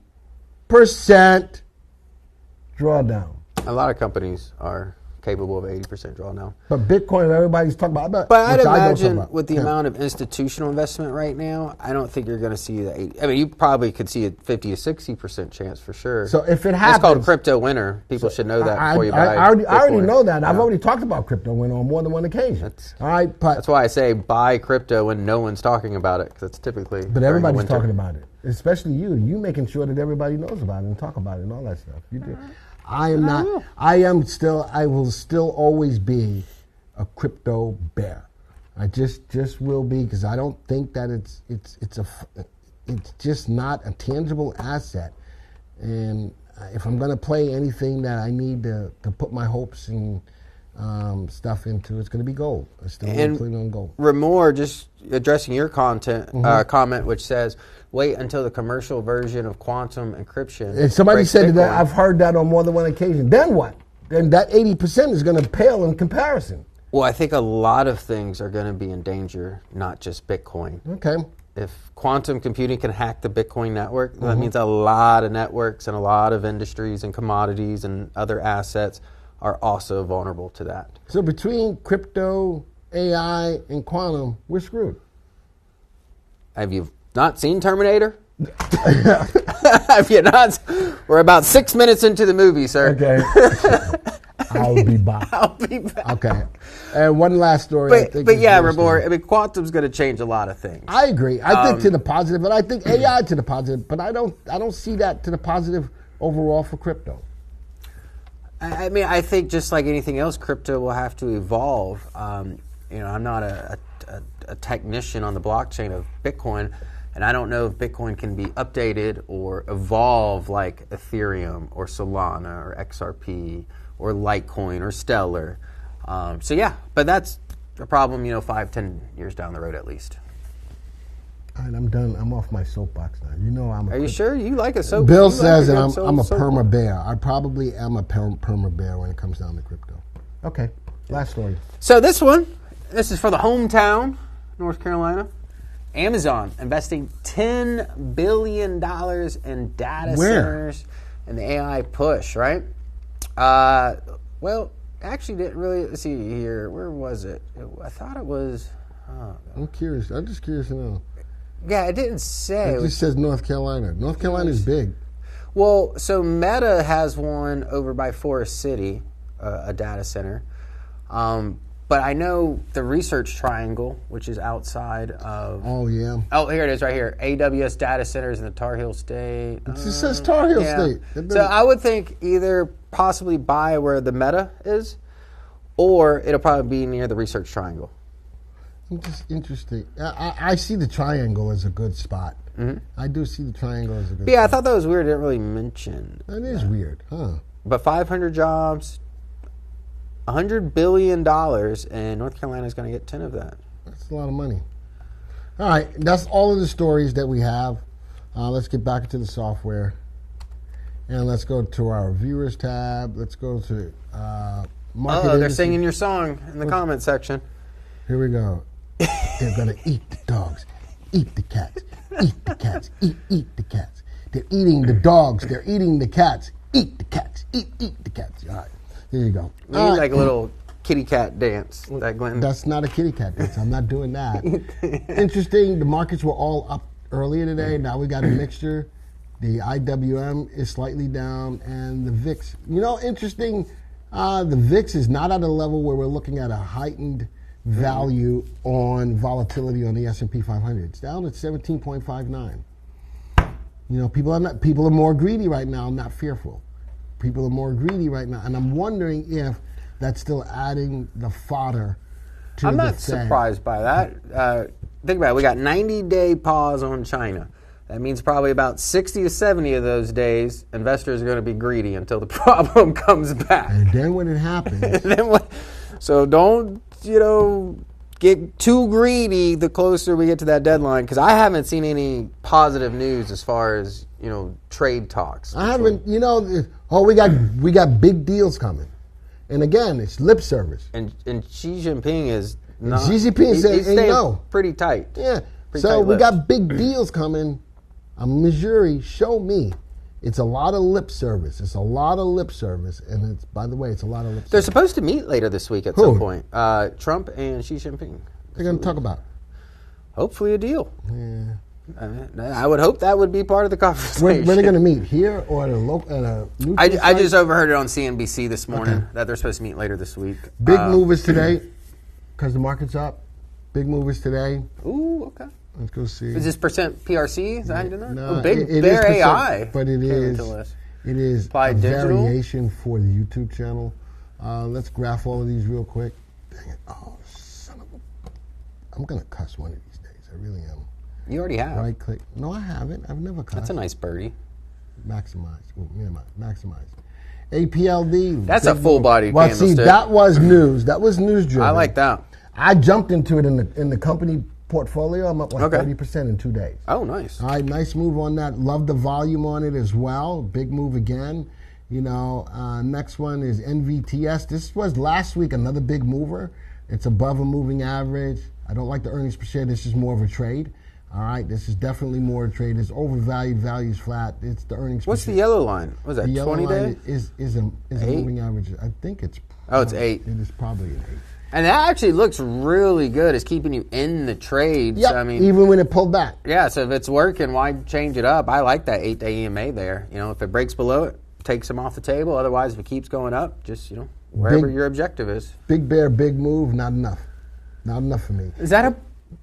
drawdown. A lot of companies are capable of 80% drawdown. But Bitcoin, everybody's talking about. But I'd which I don't talk imagine about. with the amount of institutional investment right now, I don't think you're going to see the 80. I mean, you probably could see a 50 to 60% chance for sure. So if it happens, it's called crypto winter. People should know that before you buy. I already Bitcoin. know that. Yeah. I've already talked about crypto winter on more than one occasion. All right, but That's why I say buy crypto when no one's talking about it, because it's typically. But everybody's talking about it, especially you. You making sure that everybody knows about it and talk about it and all that stuff. You do. I am not. I will still always be a crypto bear. I just will be, because I don't think that it's just not a tangible asset. And if I'm going to play anything that I need to put my hopes and stuff into, it's going to be gold. I still want to put it on gold. Ramor, just addressing your comment, which says, wait until the commercial version of quantum encryption. And somebody said Bitcoin. that. I've heard that on more than one occasion. Then what? Then that 80% is going to pale in comparison. Well, I think a lot of things are going to be in danger, not just Bitcoin. Okay. If quantum computing can hack the Bitcoin network, that means a lot of networks and a lot of industries and commodities and other assets are also vulnerable to that. So between crypto, AI, and quantum, we're screwed. Have you not seen Terminator? Have you not? We're about 6 minutes into the movie, sir. Okay. I'll be back. I'll be back. Okay. And one last story. But yeah, Ramor, I mean, quantum's going to change a lot of things. I agree. I think to the positive, but I think AI to the positive. But I don't see that to the positive overall for crypto. I mean, I think just like anything else, crypto will have to evolve. I'm not a technician on the blockchain of Bitcoin, and I don't know if Bitcoin can be updated or evolve like Ethereum or Solana or XRP or Litecoin or Stellar. But that's a problem, 5-10 years down the road at least. All right, I'm done. I'm off my soapbox now. You know I'm. Are you sure you like a soap? Bill says that I'm a perma bear. I probably am a perma bear when it comes down to crypto. Okay, last story. So this is for the hometown, North Carolina. Amazon investing $10 billion in data centers and the AI push, right? Well, actually didn't really, let's see here. Where was it? I thought it was. I'm curious. I'm just curious to know. Yeah, it didn't say. It just says North Carolina. North Carolina is big. Well, so Meta has one over by Forest City, a data center. But I know the Research Triangle, which is outside of... Oh, yeah. Oh, here it is right here. AWS data centers in the Tar Heel State. It just says Tar Heel State. So I would think either possibly by where the Meta is, or it'll probably be near the Research Triangle. Just interesting. I see the triangle as a good spot. Mm-hmm. I do see the triangle as a good spot. Yeah, I thought that was weird. It didn't really mention that. Is weird, huh? But 500 jobs, $100 billion, and North Carolina is going to get 10 of that. That's a lot of money. All right, that's all of the stories that we have. Let's get back into the software. And let's go to our viewers tab. Let's go to market they're industry. singing your song in the comment section. Here we go. They're going to eat the dogs, eat the cats, eat the cats, eat the cats. They're eating the dogs, they're eating the cats, eat the cats, eat the cats. All right, there you go. We need like a little kitty cat dance. That Glenn. That's not a kitty cat dance. I'm not doing that. Interesting, the markets were all up earlier today. Now we got a mixture. The IWM is slightly down, and the VIX. Interesting, the VIX is not at a level where we're looking at a heightened value on volatility on the S&P 500. It's down at 17.59. People are more greedy right now, not fearful. People are more greedy right now, and I'm wondering if that's still adding the fodder to I'm the not Fed. surprised by that. Think about it. We got 90-day pause on China. That means probably about 60 to 70 of those days, investors are going to be greedy until the problem comes back. And then when it happens, so don't get too greedy the closer we get to that deadline, because I haven't seen any positive news as far as trade talks. I haven't. We got big deals coming, and again, it's lip service. And Xi Jinping is not. Xi Jinping said, he's no, pretty tight. Yeah. Pretty So tight we lips. got big deals coming. Missouri, show me. It's a lot of lip service. It's a lot of lip service, and it's, by the way, it's a lot of lip They're service. supposed to meet later this week at some point. Trump and Xi Jinping. They're going to talk about. Hopefully a deal. Yeah. I would hope that would be part of the conversation. Where are they going to meet? Here or at a local? At a neutral I site? just overheard it on CNBC this morning that they're supposed to meet later this week. Big movers today, because the market's up. Big movers today. Ooh, okay. Let's go see. Is this percent PRC? Is that how you do that? No, Big it Bear is AI. but it is Applied a Digital? variation for the YouTube channel. Let's graph all of these real quick. Dang it! Oh, son of a! I'm gonna cuss one of these days. I really am. You already have. Right click. No, I haven't. I've never cussed. That's a nice birdie. Maximize. Ooh, minimize. Maximize. APLD. That's a full body Well, candlestick. see, that was news. That was news driven. I like that. I jumped into it in the company portfolio. I'm up like 30% in 2 days. Oh, nice. All right, nice move on that. Love the volume on it as well. Big move again. Next one is NVTS. This was last week, another big mover. It's above a moving average. I don't like the earnings per share. This is more of a trade. All right, this is definitely more a trade. It's overvalued, value's flat. It's the earnings per share. What's the yellow line? Was that The yellow 20 line day? is a moving average. I think it's. Oh, it's 8. It is probably an 8. And that actually looks really good. It's keeping you in the trades. Yep, I mean, even when it pulled back. yeah, so if it's working, why change it up? I like that 8-day EMA there. If it breaks below it, takes them off the table. Otherwise, if it keeps going up, just, wherever your objective is. Big bear, big move, not enough. Not enough for me. Is that a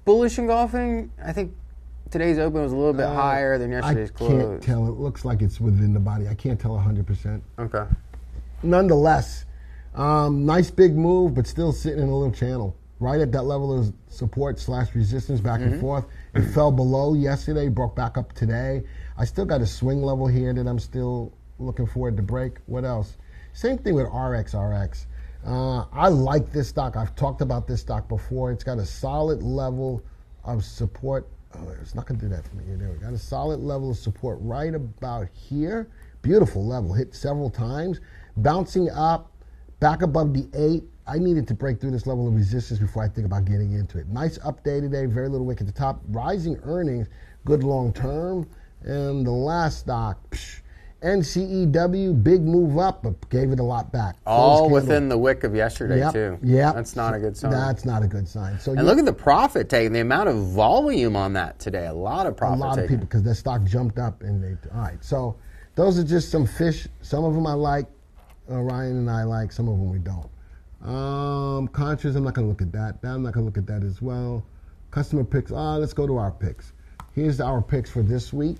bullish engulfing? I think today's open was a little bit higher than yesterday's close. I can't tell. It looks like it's within the body. I can't tell 100%. Okay. Nonetheless, nice big move, but still sitting in a little channel. Right at that level of support / resistance back and forth. It fell below yesterday, broke back up today. I still got a swing level here that I'm still looking for it to break. What else? Same thing with RXRX. I like this stock. I've talked about this stock before. It's got a solid level of support. Oh, it's not going to do that for me. There we go. Got a solid level of support right about here. Beautiful level. Hit several times. Bouncing up, back above the 8. I needed to break through this level of resistance before I think about getting into it. Nice up day today. Very little wick at the top. Rising earnings. Good long term. And the last stock, NCEW, big move up, but gave it a lot back. All within the wick of yesterday, too. Yeah. That's not a good sign. That's not a good sign. So and look at the profit taking, the amount of volume on that today. A lot of profit a lot of people, because the stock jumped up. All right, so those are just some fish. Some of them I like. Ryan and I like. Some of them we don't. Contras, I'm not going to look at that. I'm not going to look at that as well. Customer picks. Let's go to our picks. Here's our picks for this week.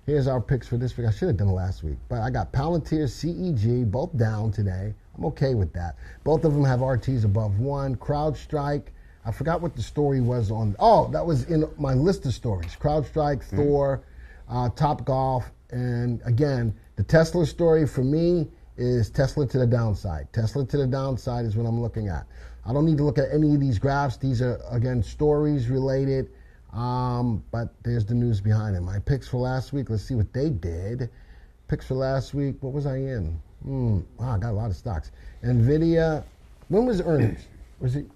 Here's our picks for this week. I should have done it last week. But I got Palantir, CEG, both down today. I'm okay with that. Both of them have RTs above 1. CrowdStrike, I forgot what the story was on. Oh, that was in my list of stories. CrowdStrike, Thor, Topgolf. And again, the Tesla story for me is Tesla to the downside. Tesla to the downside is what I'm looking at. I don't need to look at any of these graphs. These are, again, stories related. But there's the news behind it. My picks for last week, let's see what they did. Picks for last week, what was I in? Wow, I got a lot of stocks. NVIDIA, when was earnings? Was it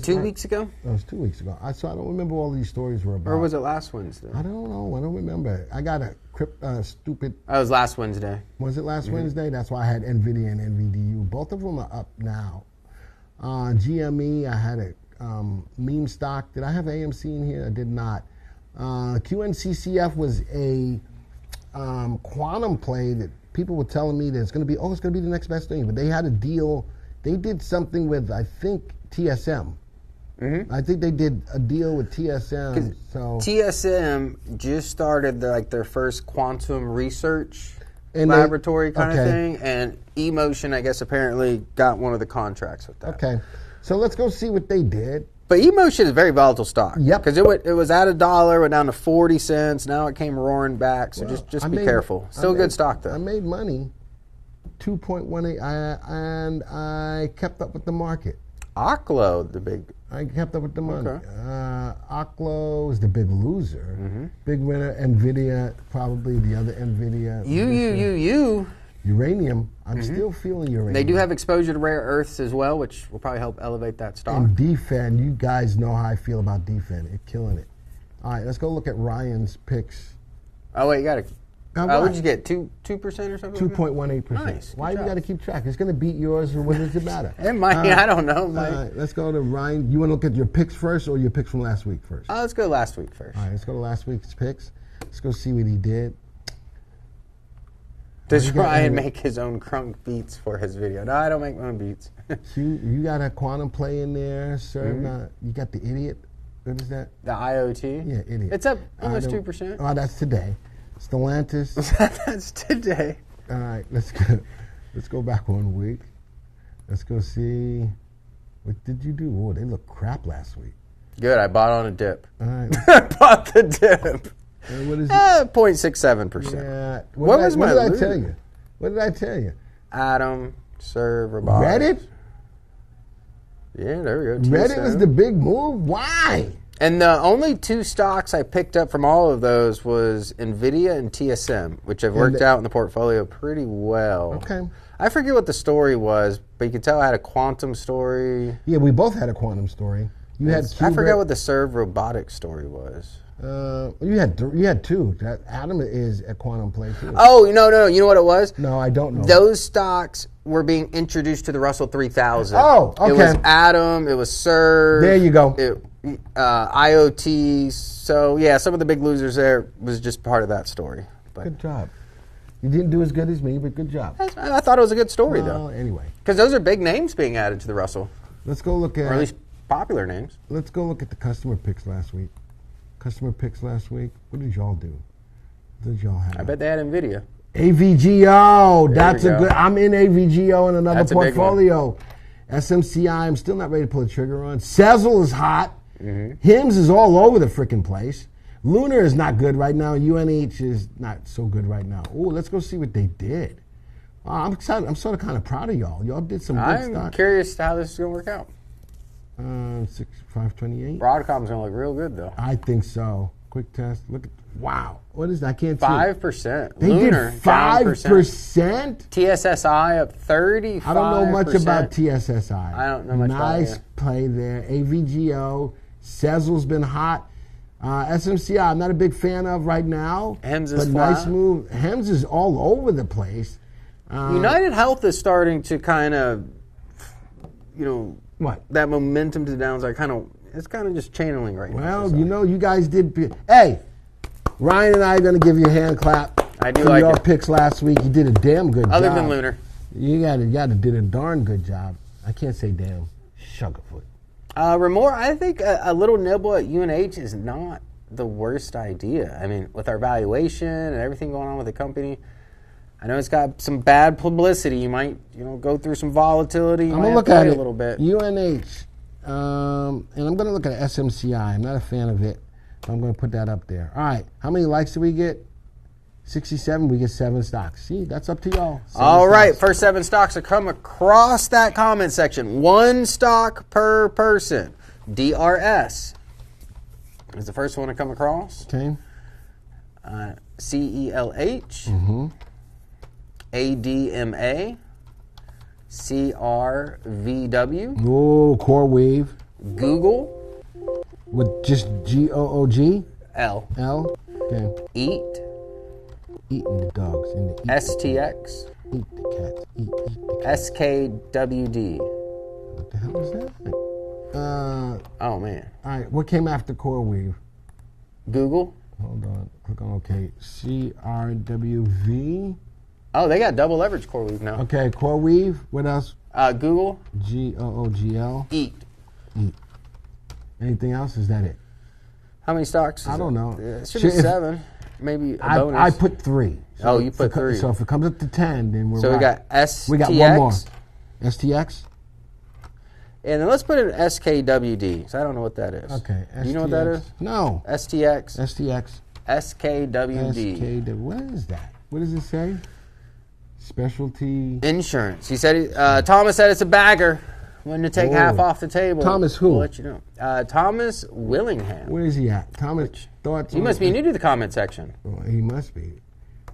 2 weeks ago? It was 2 weeks ago. So I don't remember what all these stories were about. Or was it last Wednesday? I don't know. I don't remember. I got a stupid. That was last Wednesday. Was it last Wednesday? That's why I had NVIDIA and NVDU. Both of them are up now. GME, I had a meme stock. Did I have AMC in here? I did not. QNCCF was a quantum play that people were telling me that it's going to be, it's going to be the next best thing. But they had a deal. They did something with, I think, TSM. I think they did a deal with TSM. So TSM just started their first quantum research laboratory kind of thing, and eMotion, I guess, apparently got one of the contracts with that. Okay, so let's go see what they did. But eMotion is a very volatile stock. Yep. Because it was at $1, went down to 40 cents. Now it came roaring back. So just be careful. Still good stock though. I made money, 2.18, and I kept up with the market. Oklo, the big. I kept up with the money. Okay. Oklo is the big loser. Big winner. NVIDIA, probably the other NVIDIA. Uranium. I'm still feeling uranium. They do have exposure to rare earths as well, which will probably help elevate that stock. And DFEN, you guys know how I feel about DFEN. It's killing it. All right, let's go look at Ryan's picks. Oh, wait, you got to All right. What did you get? 2% or something? 2.18%. Nice. Why Good you got to job. keep track? It's going to beat yours, or what does it matter? It might. I don't know. All right, let's go to Ryan. You want to look at your picks first, or your picks from last week first? Let's go last week first. All right, let's go to last week's picks. Let's go see what he did. Does you got Ryan any- make his own crunk beats for his video? No, I don't make my own beats. You got a quantum play in there, sir. You got the idiot. What is that? The IoT? Yeah, idiot. It's up almost I don't- 2%. Oh, that's today. Stellantis. That's today. All right, let's go back 1 week. Let's go see. What did you do? Oh, they look crap last week. Good, I bought on a dip. All right. I bought the dip. What is it? 0.67%. Yeah. What was my What did I loser? tell you? What did I tell you? Atom, Serve, Robotics. Reddit? Yeah, there we go. Reddit was TSM. the big move. Why? And the only 2 stocks I picked up from all of those was NVIDIA and TSM, which have worked out in the portfolio pretty well. Okay. I forget what the story was, but you can tell I had a quantum story. Yeah, we both had a quantum story. You had. I forget what the Serve Robotics story was. You had 2. That Adam is a quantum play too. Oh, no. You know what it was? No, I don't know. Those stocks were being introduced to the Russell 3000. Oh, okay. It was Atom, it was Serve. There you go. IoT. So, yeah, some of the big losers there was just part of that story. But Good job. You didn't do as good as me, but good job. I thought it was a good story, though. Well, anyway, Because those are big names being added to the Russell, let's go look or at at. least popular names. Let's go look at the customer picks last week. Customer picks last week. What did y'all do? What did y'all have? I bet they had NVIDIA. AVGO. That's we a go. good. I'm in AVGO in another That's a big one. portfolio. SMCI. I'm still not ready to pull the trigger on. Sezzle is hot. Mm-hmm. HIMS is all over the freaking place. Lunar is not good right now. UNH is not so good right now. Oh, let's go see what they did. I'm excited. I'm sort of kind of proud of y'all. Y'all did some good I'm stuff. curious how this is going to work out. 528. Broadcom's going to look real good, though. I think so. Quick test. Look at. Wow. What is that? I can't see. 5%. They Lunar, did down 5%. TSSI up 35%. I don't know much about TSSI. I don't know much about it, Nice yeah. play there. AVGO. Sezzle's been hot. SMCI, I'm not a big fan of right now. HEMS is but nice flat. move. HEMS is all over the place. United Health is starting to kind of, What? that momentum to the downside it's kind of just channeling right now. Well, you guys did. Hey, Ryan and I are going to give you a hand clap. I do for like your it. picks last week. You did a damn good job. Other than Lunar. You got to did a darn good job. I can't say damn. Sugarfoot. Remore, I think a little nibble at UNH is not the worst idea. I mean, with our valuation and everything going on with the company, I know it's got some bad publicity. You might, go through some volatility. You I'm might going to have look to at wait it. a little bit. UNH. And I'm going to look at SMCI. I'm not a fan of it, but I'm going to put that up there. All right. How many likes do we get? 67. We get 7 stocks. See, that's up to y'all. 7 All right, stocks. first 7 stocks to come across that comment section. 1 stock per person. DRS is the first one to come across. Okay. CELH. ADMA. CRVW. Oh, Core Weave Google. with just GOOG. L. L. Okay. EAT. Eating the dogs and the STX. eat the cats. Eat the cats. SKWD. What the hell is that? Oh, man. All right. What came after Core Weave? Google. Hold on. Click on OK. CRWV. Oh, they got double leverage core weave now. Okay. Core Weave. What else? Google. GOOGL. EAT. Anything else? Is that it? How many stocks? I don't know. It should be 7. Maybe a bonus. I put 3. Oh, you put 3. So if it comes up to 10, then we're So we right. got STX. We got one more. STX? And then let's put in SKWD, because I don't know what that is. Okay. Do you know what that STX. is? No. STX. STX. SKWD. SKW. What is that? What does it say? Specialty. Insurance. He said, Thomas said it's a bagger. When to take Whoa. half off the table. Thomas who? We'll let you know. Thomas Willingham. Where is he at? Thomas. Thoughts? You must be new to the comment section. Well, he must be.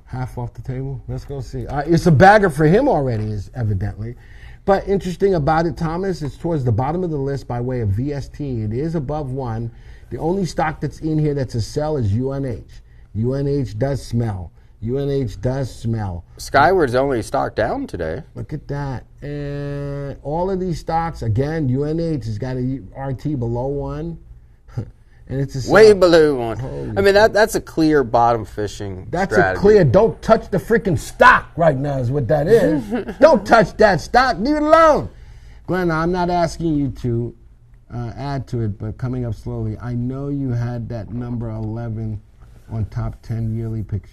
Half off the table? Let's go see. It's a bagger for him already, is evidently. But interesting about it, Thomas, it's towards the bottom of the list by way of VST. It is above 1. The only stock that's in here that's a sell is UNH. UNH does smell. UNH does smell. Skyward's only stock down today. Look at that. And all of these stocks, again, UNH has got a RT below 1. And it's a Way below 1. Holy I mean, that's a clear bottom fishing That's strategy. a clear, don't touch the freaking stock right now is what that is. Don't touch that stock. Leave it alone. Glenn, I'm not asking you to add to it, but coming up slowly, I know you had that number 11 on top 10 yearly picks.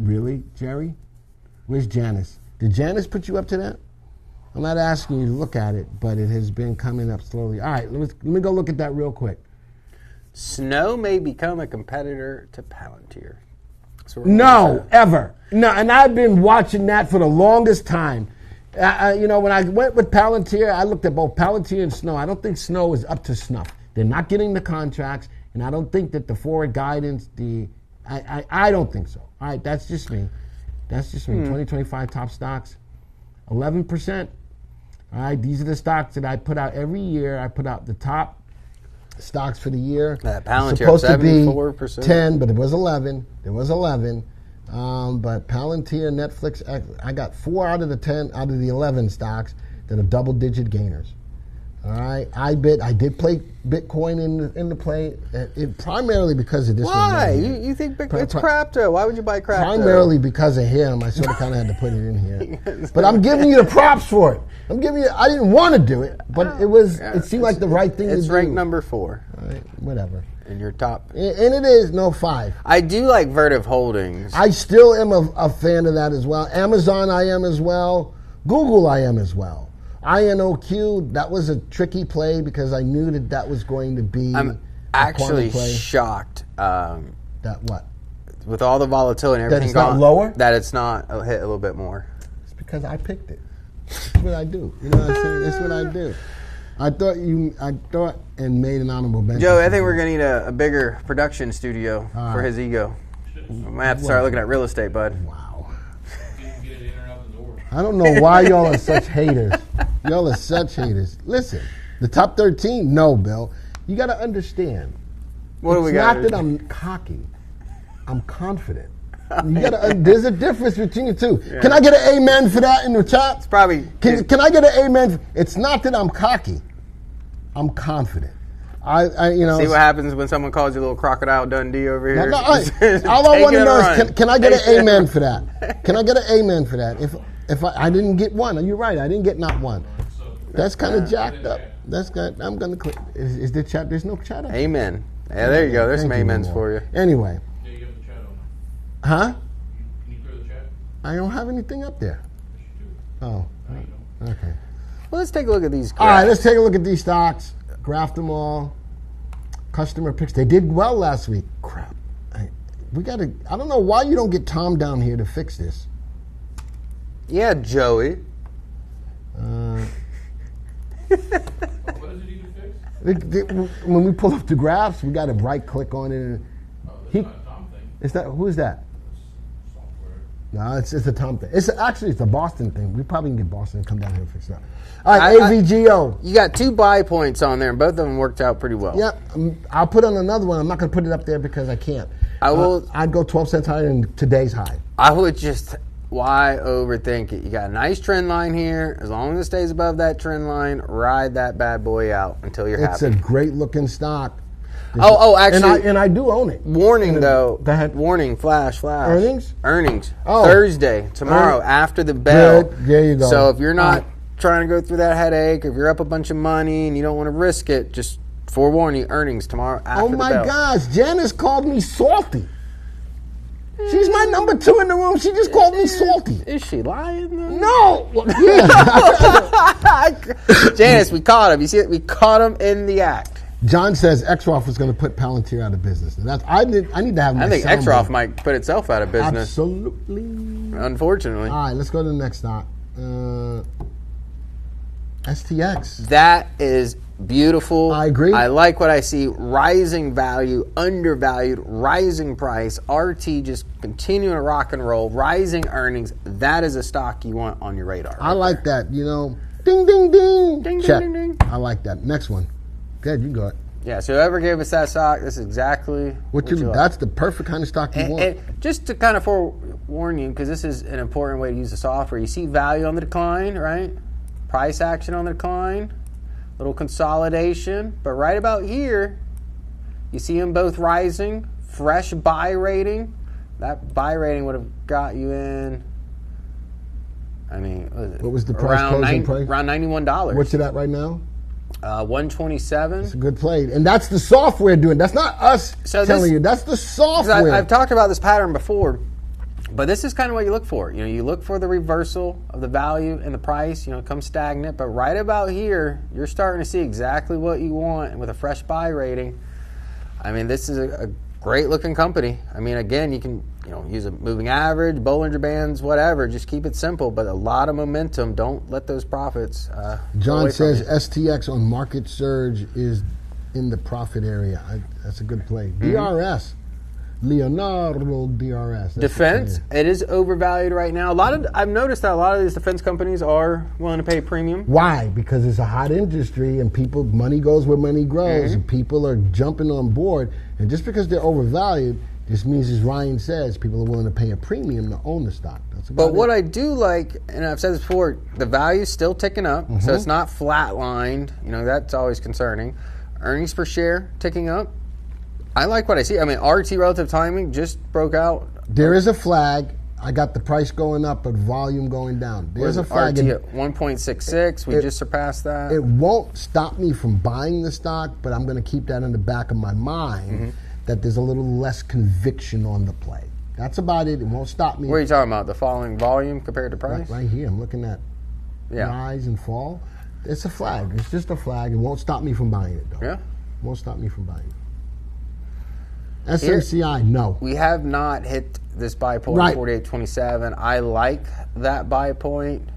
Really, Jerry? Where's Janice? Did Janice put you up to that? I'm not asking you to look at it, but it has been coming up slowly. All right, let me go look at that real quick. Snow may become a competitor to Palantir. No, ever. No, and I've been watching that for the longest time. When I went with Palantir, I looked at both Palantir and Snow. I don't think Snow is up to snuff. They're not getting the contracts, and I don't think that the forward guidance, I don't think so. All right, that's just me. 2025 top stocks, 11%. All right, these are the stocks that I put out every year. I put out the top stocks for the year. Palantir supposed to be 74%. 10, but it was 11. But Palantir, Netflix, I got 4 out of the 10 out of the 11 stocks that are double-digit gainers. All right, I did play Bitcoin in the play, primarily because of this. Why? One You think it's crypto? Why would you buy crypto? Primarily because of him. I sort of kind of had to put it in here. But I'm giving you the props for it. I didn't want to do it, but it seemed like the right thing to do. It's ranked number 4. All right, whatever. In your top. And it is, 5. I do like Vertiv Holdings. I still am a fan of that as well. Amazon I am as well. Google I am as well. INOQ, that was a tricky play because I knew that was going to be I'm actually shocked. That what? With all the volatility and everything that it's not lower? That it's not hit a little bit more. It's because I picked it. That's what I do. You know what I'm saying? That's what I do. I thought and made an honorable mention. Joe, I think we're going to need a bigger production studio for his ego. I might have to start looking at real estate, bud. Wow. Get it in or out the door. I don't know why y'all are such haters. Y'all are such haters. Listen, the top 13, no, Bill. You got to understand. What do we got? It's not that I'm cocky. I'm confident. You gotta, there's a difference between the two. Yeah. Can I get an amen for that in the chat? It's probably. Can I get an amen? It's not that I'm cocky. I'm confident. See what happens when someone calls you a little crocodile Dundee over here. All I want to know is, can I get an amen for that? Can I get an amen for that? If I didn't get one, you're right. I didn't get not one. That's kind of jacked up. That's good. I'm gonna click. Is there chat? There's no chat. Amen. Yeah, there you go. There's some amens for you. Anyway. Yeah, you have the chat on. Huh? Can you throw the chat? I don't have anything up there. Yes, you do. Oh. No, you don't. Okay. Well, let's take a look at these graphs. All right, let's take a look at these stocks. Graph them all. Customer picks. They did well last week. Crap. I don't know why you don't get Tom down here to fix this. Yeah, Joey. What does it need to fix? When we pull up the graphs, we got to right click on it. That's not a Tom thing. Who is that? Software. No, it's a Tom thing. It's a Boston thing. We probably can get Boston to come down here and fix that. All right, AVGO. You got 2 buy points on there, and both of them worked out pretty well. Yep. I'll put on another one. I'm not going to put it up there because I can't. I'd go 12 cents higher than today's high. I would just, why overthink it? You got a nice trend line here. As long as it stays above that trend line, ride that bad boy out until you're happy. It's a great looking stock. Actually. And I do own it. Warning, though. Go ahead. Warning, flash. Earnings? Oh. Thursday, tomorrow, after the bell. Good. There you go. So if you're not trying to go through that headache, if you're up a bunch of money and you don't want to risk it, just forewarn you, earnings tomorrow after the bell. Oh, my gosh. Janice called me salty. She's my number 2 in the room. She just called me salty. Is she lying, though? No. Yeah. Janice, we caught him. You see it? We caught him in the act. John says Exroff was going to put Palantir out of business. I need to have my I think Exroff might put itself out of business. Absolutely. Unfortunately. All right, let's go to the next stock. STX. That is beautiful. I agree. I like what I see. Rising value, undervalued, rising price. RT just continuing to rock and roll. Rising earnings. That is a stock you want on your radar. I like that. Ding, ding, ding. Ding, Check. ding, ding, ding. I like that. Next one. Good, you go it. Yeah, so whoever gave us that stock, this is exactly what you like. That's the perfect kind of stock you want. And just to kind of warn you, because this is an important way to use the software. You see value on the decline, right? Price action on the decline. Little consolidation. But right about here, you see them both rising. Fresh buy rating. That buy rating would have got you in, I mean, what was the price? Closing price? Around $91. What's it at right now? 127. It's a good play. And that's the software doing. That's not us telling you. That's the software. I've talked about this pattern before, but this is kind of what you look for. You know, you look for the reversal of the value and the price. You know, it comes stagnant. But right about here, you're starting to see exactly what you want. And with a fresh buy rating, I mean, this is a great looking company. I mean, again, you can use a moving average, Bollinger Bands, whatever. Just keep it simple, but a lot of momentum. Don't let those profits John says STX on market surge is in the profit area. That's a good play. DRS. Leonardo DRS. Defense, it is overvalued right now. I've noticed that a lot of these defense companies are willing to pay premium. Why? Because it's a hot industry and money goes where money grows, and people are jumping on board. And just because they're overvalued, this means, as Ryan says, people are willing to pay a premium to own the stock. That's about But what I do like, and I've said this before, the value's still ticking up, so it's not flatlined. You know, that's always concerning. Earnings per share ticking up. I like what I see. I mean, RT relative timing just broke out. There is a flag. I got the price going up, but volume going down. There's a flag. RT at 1.66. We just surpassed that. It won't stop me from buying the stock, but I'm going to keep that in the back of my mind that there's a little less conviction on the play. That's about it. It won't stop me. What are you talking about? The falling volume compared to price? Right here. I'm looking at rise and fall. It's a flag. It's just a flag. It won't stop me from buying it, though. Yeah. It won't stop me from buying it. SMCI, no. We have not hit this buy point, 48.27. I like that buy point.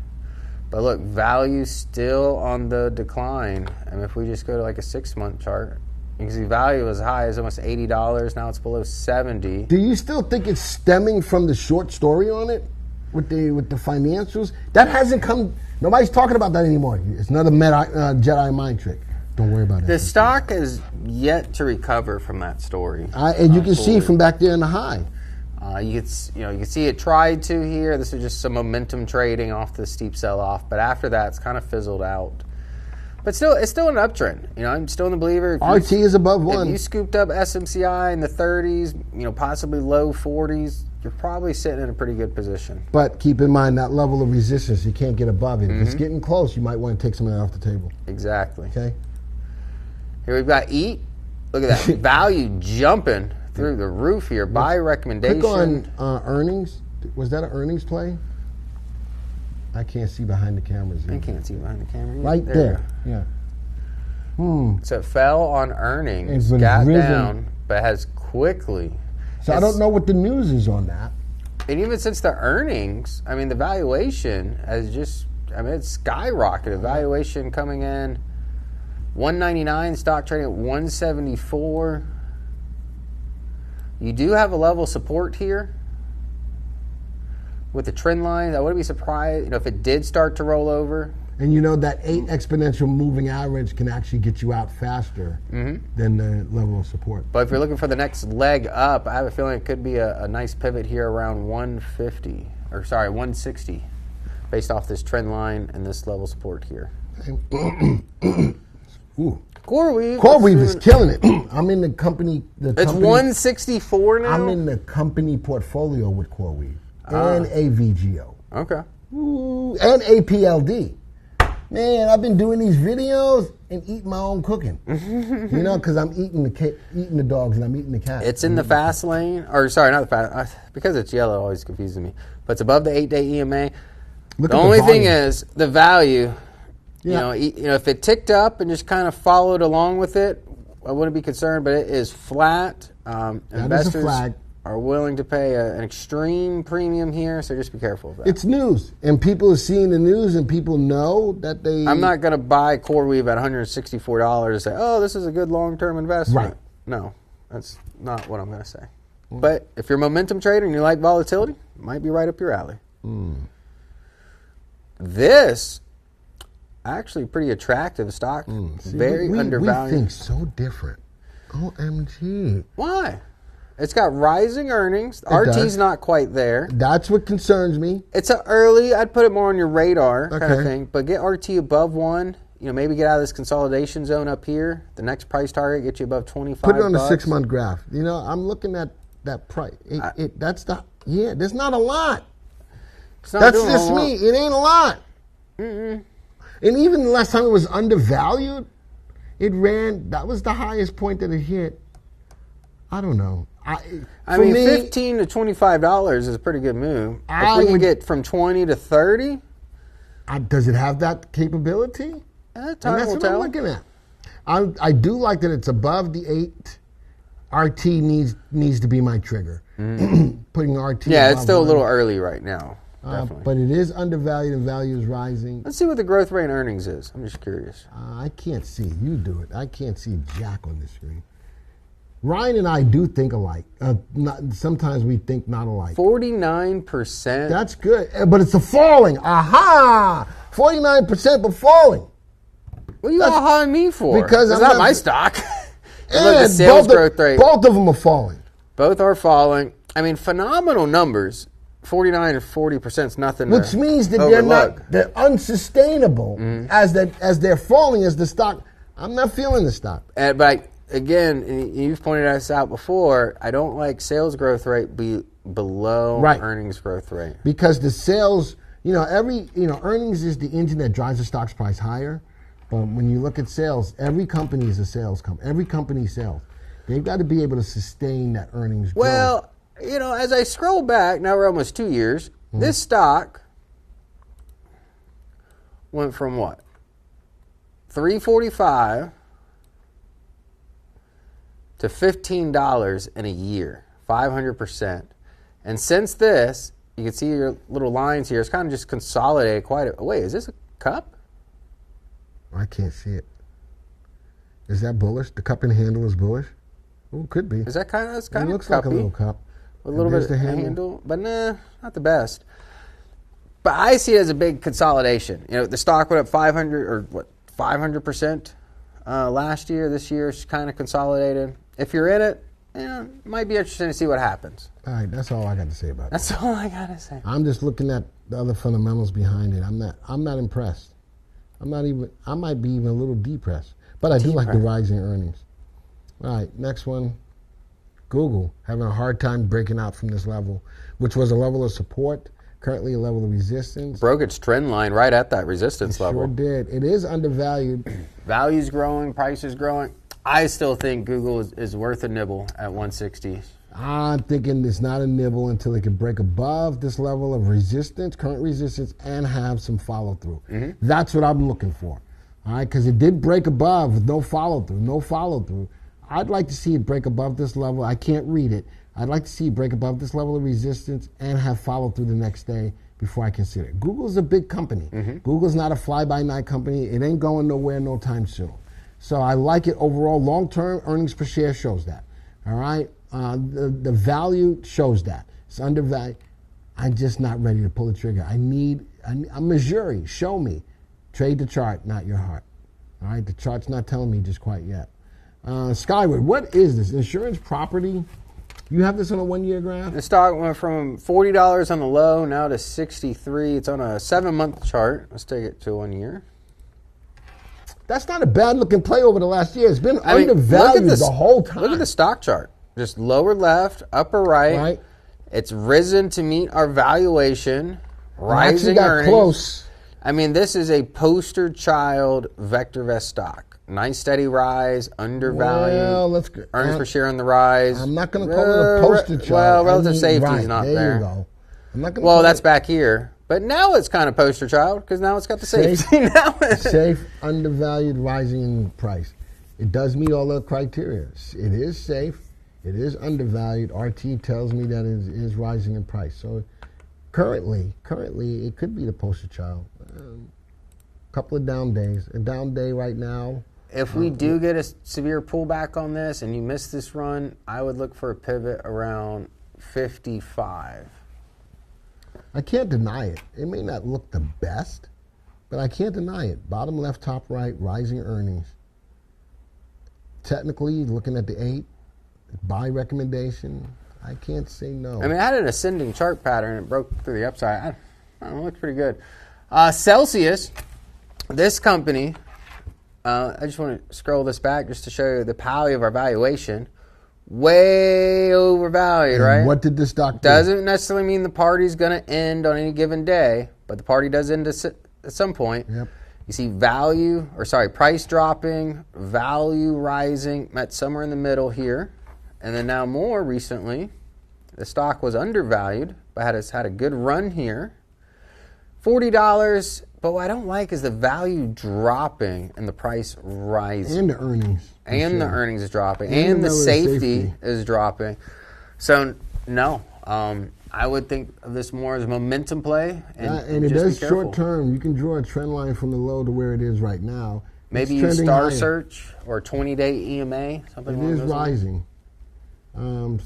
But look, value still on the decline. And if we just go to like a 6-month chart, you can see value as high as almost $80. Now it's below 70. Do you still think it's stemming from the short story on it with the financials? That hasn't come. Nobody's talking about that anymore. It's another Jedi mind trick. Don't worry about it. The stock is yet to recover from that story. And you can see from back there in the high. You can see it tried to here. This is just some momentum trading off the steep sell-off. But after that, it's kind of fizzled out. But still, it's still an uptrend. You know, I'm still in the believer. RT is above 1. If you scooped up SMCI in the 30s, possibly low 40s, you're probably sitting in a pretty good position. But keep in mind that level of resistance, you can't get above it. If it's getting close, you might want to take some of that off the table. Exactly. Okay. Here we've got EAT. Look at that value jumping through the roof here. Buy recommendation. Click on earnings. Was that an earnings play? I can't see behind the cameras. I can't see behind the camera. Right there. Yeah. So it fell on earnings, got down, but has quickly. So I don't know what the news is on that. And even since the earnings, I mean, the valuation has just, it's skyrocketed. Valuation coming in. 199, stock trading at 174. You do have a level of support here with the trend line. I wouldn't be surprised if it did start to roll over. And that 8 exponential moving average can actually get you out faster than the level of support. But if you're looking for the next leg up, I have a feeling it could be a nice pivot here around 160, based off this trend line and this level of support here. Ooh. CoreWeave is killing it. I'm in the company. It's 164 now? I'm in the company portfolio with CoreWeave and AVGO. Okay. Ooh, and APLD. Man, I've been doing these videos and eating my own cooking. Because I'm eating the dogs and I'm eating the cats. It's in the fast lane. Or, sorry, not the fast. Because it's yellow, it always confuses me. But it's above the 8-day EMA. The only thing is the value. Yeah. If it ticked up and just kind of followed along with it, I wouldn't be concerned. But it is flat. Investors is a flag. Are willing to pay an extreme premium here, so just be careful of that. It's news, and people are seeing the news, and people know that they. I'm not going to buy CoreWeave at $164 and say, "Oh, this is a good long-term investment." Right. No, that's not what I'm going to say. But if you're a momentum trader and you like volatility, it might be right up your alley. This. Actually, pretty attractive stock. Very undervalued. We think so different. OMG. Why? It's got rising earnings. RT's does. not quite there. That's what concerns me. It's a early. I'd put it more on your radar kind of Okay. thing. But get RT above 1. Maybe get out of this consolidation zone up here. The next price target get you above 25. Put it on a 6-month graph. I'm looking at that price. There's not a lot. It's not That's doing a just lot. me. It ain't a lot. And even the last time it was undervalued, it ran. That was the highest point that it hit. I don't know. I mean, $15 to $25 is a pretty good move. If we can get from 20 to 30, does it have that capability? time And that's will what tell. I'm looking at. I do like that it's above the 8. RT needs to be my trigger. Putting RT. Yeah, it's above still a 1. little early right now. Definitely. But it is undervalued and value is rising. Let's see what the growth rate in earnings is. I'm just curious. I can't see. You do it. I can't see jack on this screen. Ryan and I do think alike. Sometimes we think not alike. 49%. That's good. But it's a falling. Aha! 49% but falling. What are you all high me for? Because it's I'm not not- my stock. Look, the And sales growth rate. both of them are falling. Both are falling. I mean, phenomenal numbers. 49 or 40% is nothing Which to means that overlook. they're unsustainable as they're falling as the stock. I'm not feeling the stock. But again, and you've pointed us out before, I don't like sales growth rate be below Right. earnings growth rate. Because the sales, earnings is the engine that drives the stock's price higher. But when you look at sales, every company is a sales company. Every company sells. They've got to be able to sustain that earnings growth. Well, as I scroll back, now we're almost 2 years, this stock went from what? $3.45 to $15 in a year, 500%. And since this, you can see your little lines here, it's kind of just consolidated quite a... Wait, is this a cup? I can't see it. Is that bullish? The cup and handle is bullish? Oh, could be. Is that kind of... It's kind It of looks cuppy. like a little cup. A little There's bit of the handle, but nah, not the best. But I see it as a big consolidation. The stock went up 500% last year. This year it's kind of consolidated. If you're in it, it might be interesting to see what happens. All right, that's all I got to say about it. That's all I gotta say. I'm just looking at the other fundamentals behind it. I'm not impressed. I might be even a little depressed. But I do like the rising earnings. All right, next one. Google having a hard time breaking out from this level, which was a level of support, currently a level of resistance. Broke its trend line right at that resistance Sure level. did. It is undervalued. Value's growing, price is growing. I still think Google is worth a nibble at 160. I'm thinking it's not a nibble until it can break above this level of resistance, current resistance, and have some follow through. That's what I'm looking for. All right, because it did break above with no follow through. I'd like to see it break above this level. I can't read it. I'd like to see it break above this level of resistance and have follow through the next day before I consider it. Google's a big company. Google's not a fly-by-night company. It ain't going nowhere no time soon. So I like it overall. Long-term earnings per share shows that. All right? The value shows that. It's undervalued. I'm just not ready to pull the trigger. I'm Missouri. Show me. Trade the chart, not your heart. All right? The chart's not telling me just quite yet. Skyward, what is this? Insurance property? You have this on a 1-year graph? The stock went from $40 on the low now to $63. It's on a 7-month chart. Let's take it to 1 year. That's not a bad looking play over the last year. It's been I mean, undervalued the whole time. Look at the stock chart. Just lower left, upper right. Right. It's risen to meet our valuation. Rising actually got earnings. close. I mean, this is a poster child VectorVest stock. Nice steady rise, undervalued. Well, let's go. Earnings per share on the rise. I'm not going to call it a poster chart. Well, relative safety right, is not there. there. You go. I'm not gonna Well, call that's it back here. But now it's kind of poster child because now it's got the Safe. safety. Now safe, undervalued, rising in price. It does meet all the criteria. It is safe. It is undervalued. RT tells me that it is rising in price. So currently, it could be the poster child. Couple of down days. A down day right now. If we do get a severe pullback on this and you miss this run, I would look for a pivot around 55. I can't deny it. It may not look the best, but I can't deny it. Bottom left, top right, rising earnings. Technically, looking at the 8, buy recommendation. I can't say no. I mean, it had an ascending chart pattern. It broke through the upside. I don't know, it looks pretty good. Celsius, this company, I just want to scroll this back just to show you the value of our valuation. Way overvalued, And right? what did the stock do? Doesn't necessarily mean the party's going to end on any given day, but the party does end at some point. Yep. You see price dropping, value rising, met somewhere in the middle here. And then now more recently, the stock was undervalued, but has had a good run here. $40, but what I don't like is the value dropping and the price rising. And the earnings. And the earnings is dropping. And And the the safety is dropping. So, no. I would think of this more as a momentum play. And it just does be careful. short term. You can draw a trend line from the low to where it is right now. Maybe It's use trending Star higher. Search or 20-day EMA. Something It along is those lines. rising.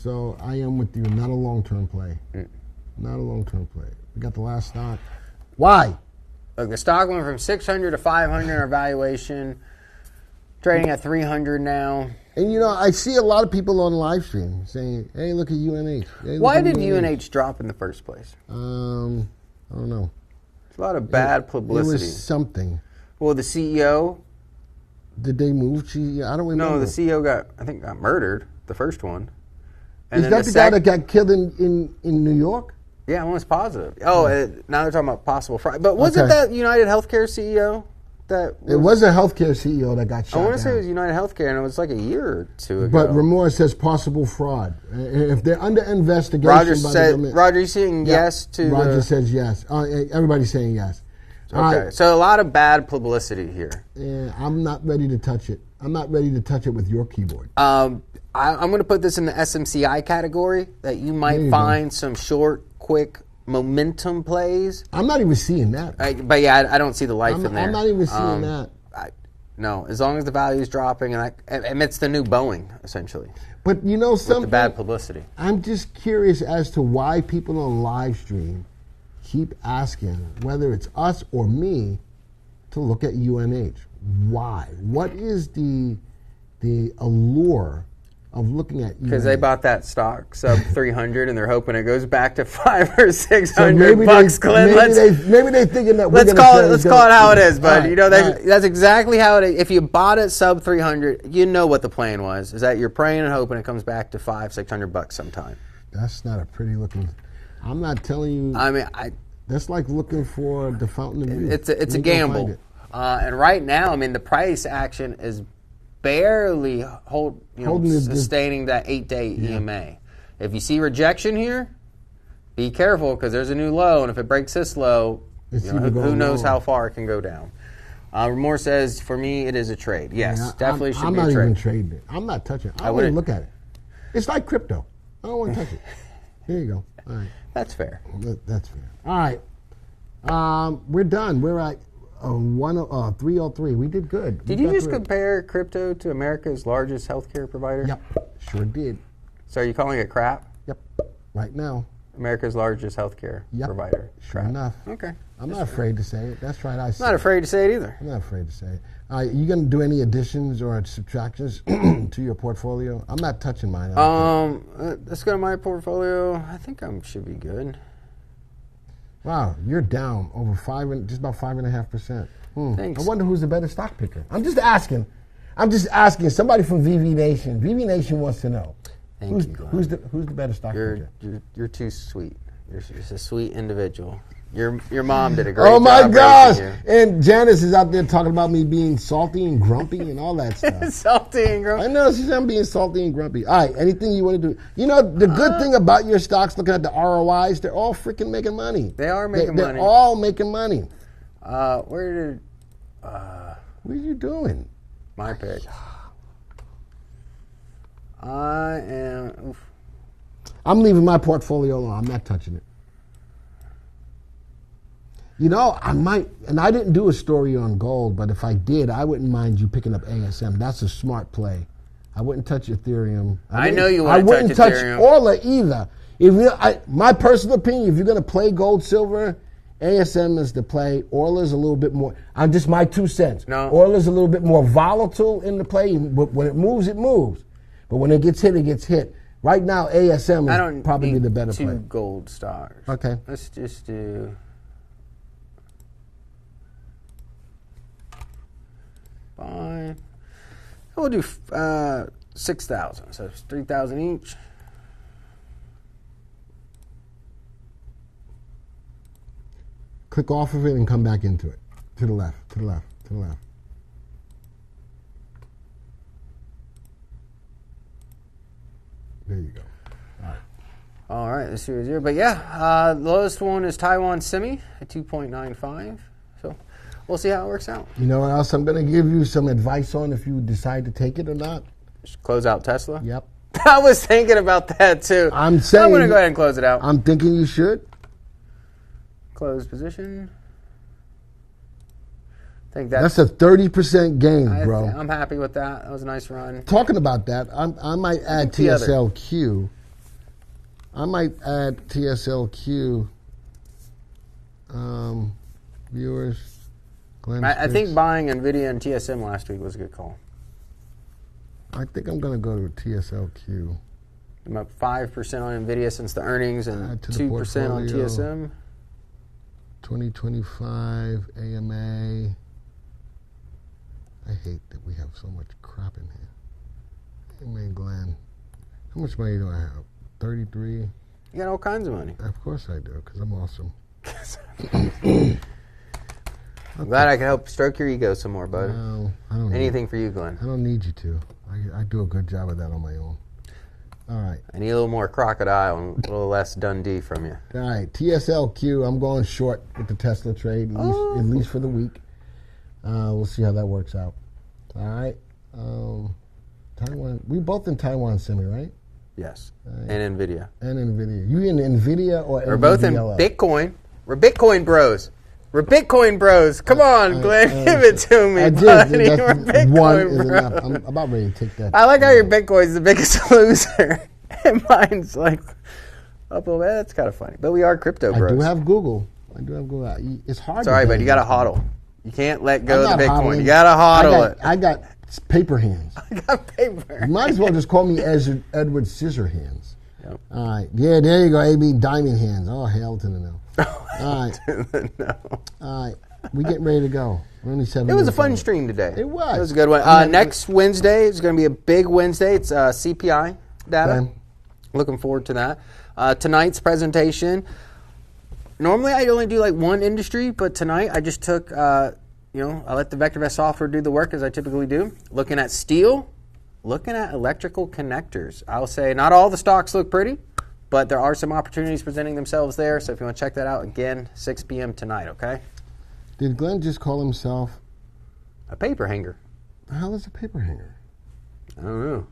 So I am with you. Not a long-term play. Not a long-term play. We got the last stock. Why? Look, the stock went from 600 to 500 in our valuation, trading at 300 now. And you know, I see a lot of people on live stream saying, "Hey, look at UNH." Hey, look Why at did UNH drop in the first place? I don't know. It's a lot of bad It publicity. was something. Well, the CEO. Did they move? I don't remember. No, the CEO got murdered. The first one. Is that the guy that got killed in New York? Yeah, one was positive. Oh, now they're talking about possible fraud. But wasn't Okay. that United Healthcare CEO? It was a healthcare CEO that got shot I want to say it down. was United Healthcare, and it was like a year or two ago. But Ramor says possible fraud. If they're under investigation Roger by the said, government. Roger, you saying yes to Roger the... says yes. Everybody's saying yes. Okay, so a lot of bad publicity here. Yeah, I'm not ready to touch it. I'm not ready to touch it with your keyboard. I'm going to put this in the SMCI category, that you might find some short, quick momentum plays. I'm not even seeing that. But yeah, I don't see the life in there. I'm not even seeing that. No, as long as the value is dropping, and it's the new Boeing, essentially, But you know with something? the bad publicity. I'm just curious as to why people on live stream keep asking, whether it's us or me, to look at UNH. Why? What is the allure of looking at UNH? Because they bought that stock sub 300, and they're hoping it goes back to $500 or $600 bucks. Clint, maybe they thinking that let's call it how it is, bud. Right, you know right. that's exactly how it is. If you bought it sub 300, you know what the plan was. Is that you're praying and hoping it comes back to $500-600 sometime. That's not a pretty looking. I'm not telling you. I mean, That's like looking for the fountain of youth. it's a You ain't gonna gamble. find it. And right now, I mean, the price action is barely sustaining that 8-day EMA. If you see rejection here, be careful, because there's a new low, and if it breaks this low, who knows how far it can go down. Ramor says, for me, it is a trade. Yes, Yeah, definitely should I'm be a not trade. even trading it. I'm not touching it. I don't want to look at it. It's like crypto. I don't want to touch it. Here you go. All right. That's fair. That's fair. All right. We're done. We're at 303. We did good. Did you just compare crypto to America's largest healthcare provider? Yep. Sure did. So are you calling it crap? Yep. Right now. America's largest healthcare provider. Sure Crap. enough. Okay. I'm not afraid to say it. That's right. I'm Not afraid to say it either. I'm not afraid to say it. You going to do any additions or subtractions to your portfolio? I'm not touching mine. Let's go to my portfolio. I think I should be good. Wow, you're down over just about 5.5%. Thanks. I wonder who's the better stock picker. I'm just asking. Somebody from VV Nation. VV Nation wants to know. Who's the better stock picker? You're too sweet. You're just a sweet individual. Your mom did a great job. Oh my gosh! raising you. And Janice is out there talking about me being salty and grumpy and all that stuff. Salty and grumpy. I know, she said I'm being salty and grumpy. All right, anything you want to do? You know, the good thing about your stocks, looking at the ROIs, they're all freaking making money. They are making money. They're all making money. What are you doing? My pick. I'm leaving my portfolio alone. I'm not touching it. You know, I might, and I didn't do a story on gold, but if I did, I wouldn't mind you picking up ASM. That's a smart play. I wouldn't touch Ethereum. I know you I wouldn't touch Ethereum. Orla either. My personal opinion, if you're going to play gold, silver, ASM is the play. Orla is a little bit more. I'm just my 2 cents. No. Orla is a little bit more volatile in the play. When it moves, it moves. But when it gets hit, it gets hit. Right now, ASM is probably the better play. 2 gold stars. Okay. Let's just do... Fine. We'll do 6,000. So it's 3,000 each. Click off of it and come back into it. To the left, to the left, to the left. There you go. All right. All right, let's see what's here. But yeah, the lowest one is Taiwan Semi at 2.95. So we'll see how it works out. You know what else I'm going to give you some advice on if you decide to take it or not? Just close out Tesla? Yep. I was thinking about that too. I'm saying... I'm going to go ahead and close it out. I'm thinking you should. Close position. I think that's a 30% gain, bro. I'm happy with that. That was a nice run. Talking about that, I might add TSLQ. I might add TSLQ. Viewers, Glenn I think buying NVIDIA and TSM last week was a good call. I think I'm going to go to TSLQ. I'm up 5% on NVIDIA since the earnings and 2% on TSM. 2025 AMA. I hate that we have so much crap in here. Hey, man, Glenn. How much money do I have? 33? You got all kinds of money. Of course I do, because I'm awesome. I'm glad I could help stroke your ego some more, bud. No, I don't Anything for you, Glenn. I don't need you to. I do a good job of that on my own. All right. I need a little more crocodile and a little less Dundee from you. All right. TSLQ, I'm going short with the Tesla trade, at least for the week. We'll see how that works out. All right. Taiwan. We both in Taiwan Semi, right? Yes. Right. And NVIDIA. And NVIDIA. You in NVIDIA or We're both in Bitcoin. We're Bitcoin bros. We're Bitcoin bros. Come on, Glenn. Give it to me, buddy. We're Bitcoin bros. Enough. I'm about ready to take that. I like how your Bitcoin's the biggest loser. And mine's like up a little bit. That's kind of funny. But we are crypto bros. I do have Google. It's hard. Sorry, but you got to hodl. You can't let go of the Bitcoin. Hodling. You got to hodl it. I got paper hands. I got paper. You might as well just call me Edward Scissorhands. Yep. All right. Yeah, there you go. AB Diamond Hands. Oh, hell to the no. All right. All right. We getting ready to go. We're only 7 minutes. It was a fun stream today. It was. It was a good one. Next Wednesday is going to be a big Wednesday. It's CPI data. Okay. Looking forward to that. Tonight's presentation. Normally I only do like one industry, but tonight I just took, I let the VectorVest software do the work as I typically do. Looking at steel, looking at electrical connectors. I'll say not all the stocks look pretty, but there are some opportunities presenting themselves there. So if you want to check that out, again, 6 p.m. tonight, okay? Did Glenn just call himself a paper hanger? How is a paper hanger? I don't know.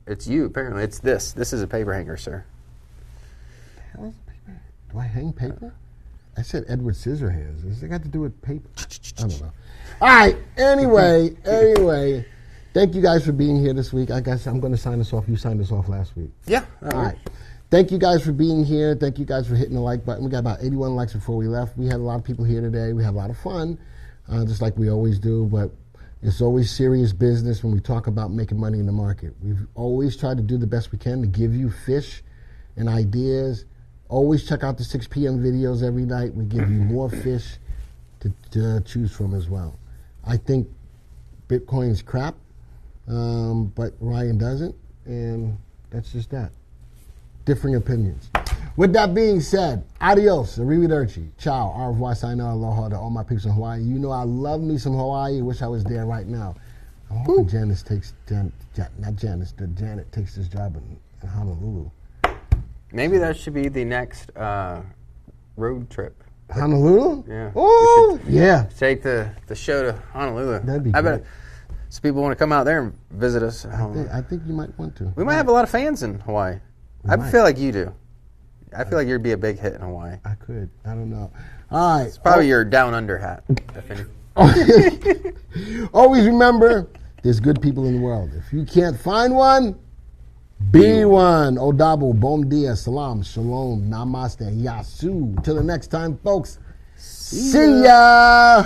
It's you, apparently. It's this. This is a paper hanger, sir. How is a paper hanger? Do I hang paper? I said Edward Scissorhands. Does it got to do with paper? I don't know. All right. Anyway, thank you guys for being here this week. I guess I'm going to sign us off. You signed us off last week. Yeah. All right. Thank you guys for being here. Thank you guys for hitting the like button. We got about 81 likes before we left. We had a lot of people here today. We had a lot of fun, just like we always do. But it's always serious business when we talk about making money in the market. We've always tried to do the best we can to give you fish and ideas. Always check out the 6 p.m. videos every night. We give you more fish to choose from as well. I think Bitcoin's crap, but Ryan doesn't, and that's just that. Differing opinions. With that being said, adios, arrivederci, ciao, au revoir, sayonara, aloha to all my peeps in Hawaii. You know I love me some Hawaii. Wish I was there right now. I'm hoping Janet takes this job in Honolulu. Maybe that should be the next road trip. Honolulu? Yeah. Oh, yeah. Take the show to Honolulu. That'd be great. Bet some people want to come out there and visit us. I think you might want to. We might have a lot of fans in Hawaii. I feel like you do. I feel like you'd be a big hit in Hawaii. I could. I don't know. All right. It's probably your down under hat. Always remember, there's good people in the world. If you can't find one, be one. Odabo, bom dia, salam, shalom, namaste, yasu. Till the next time, folks. See ya.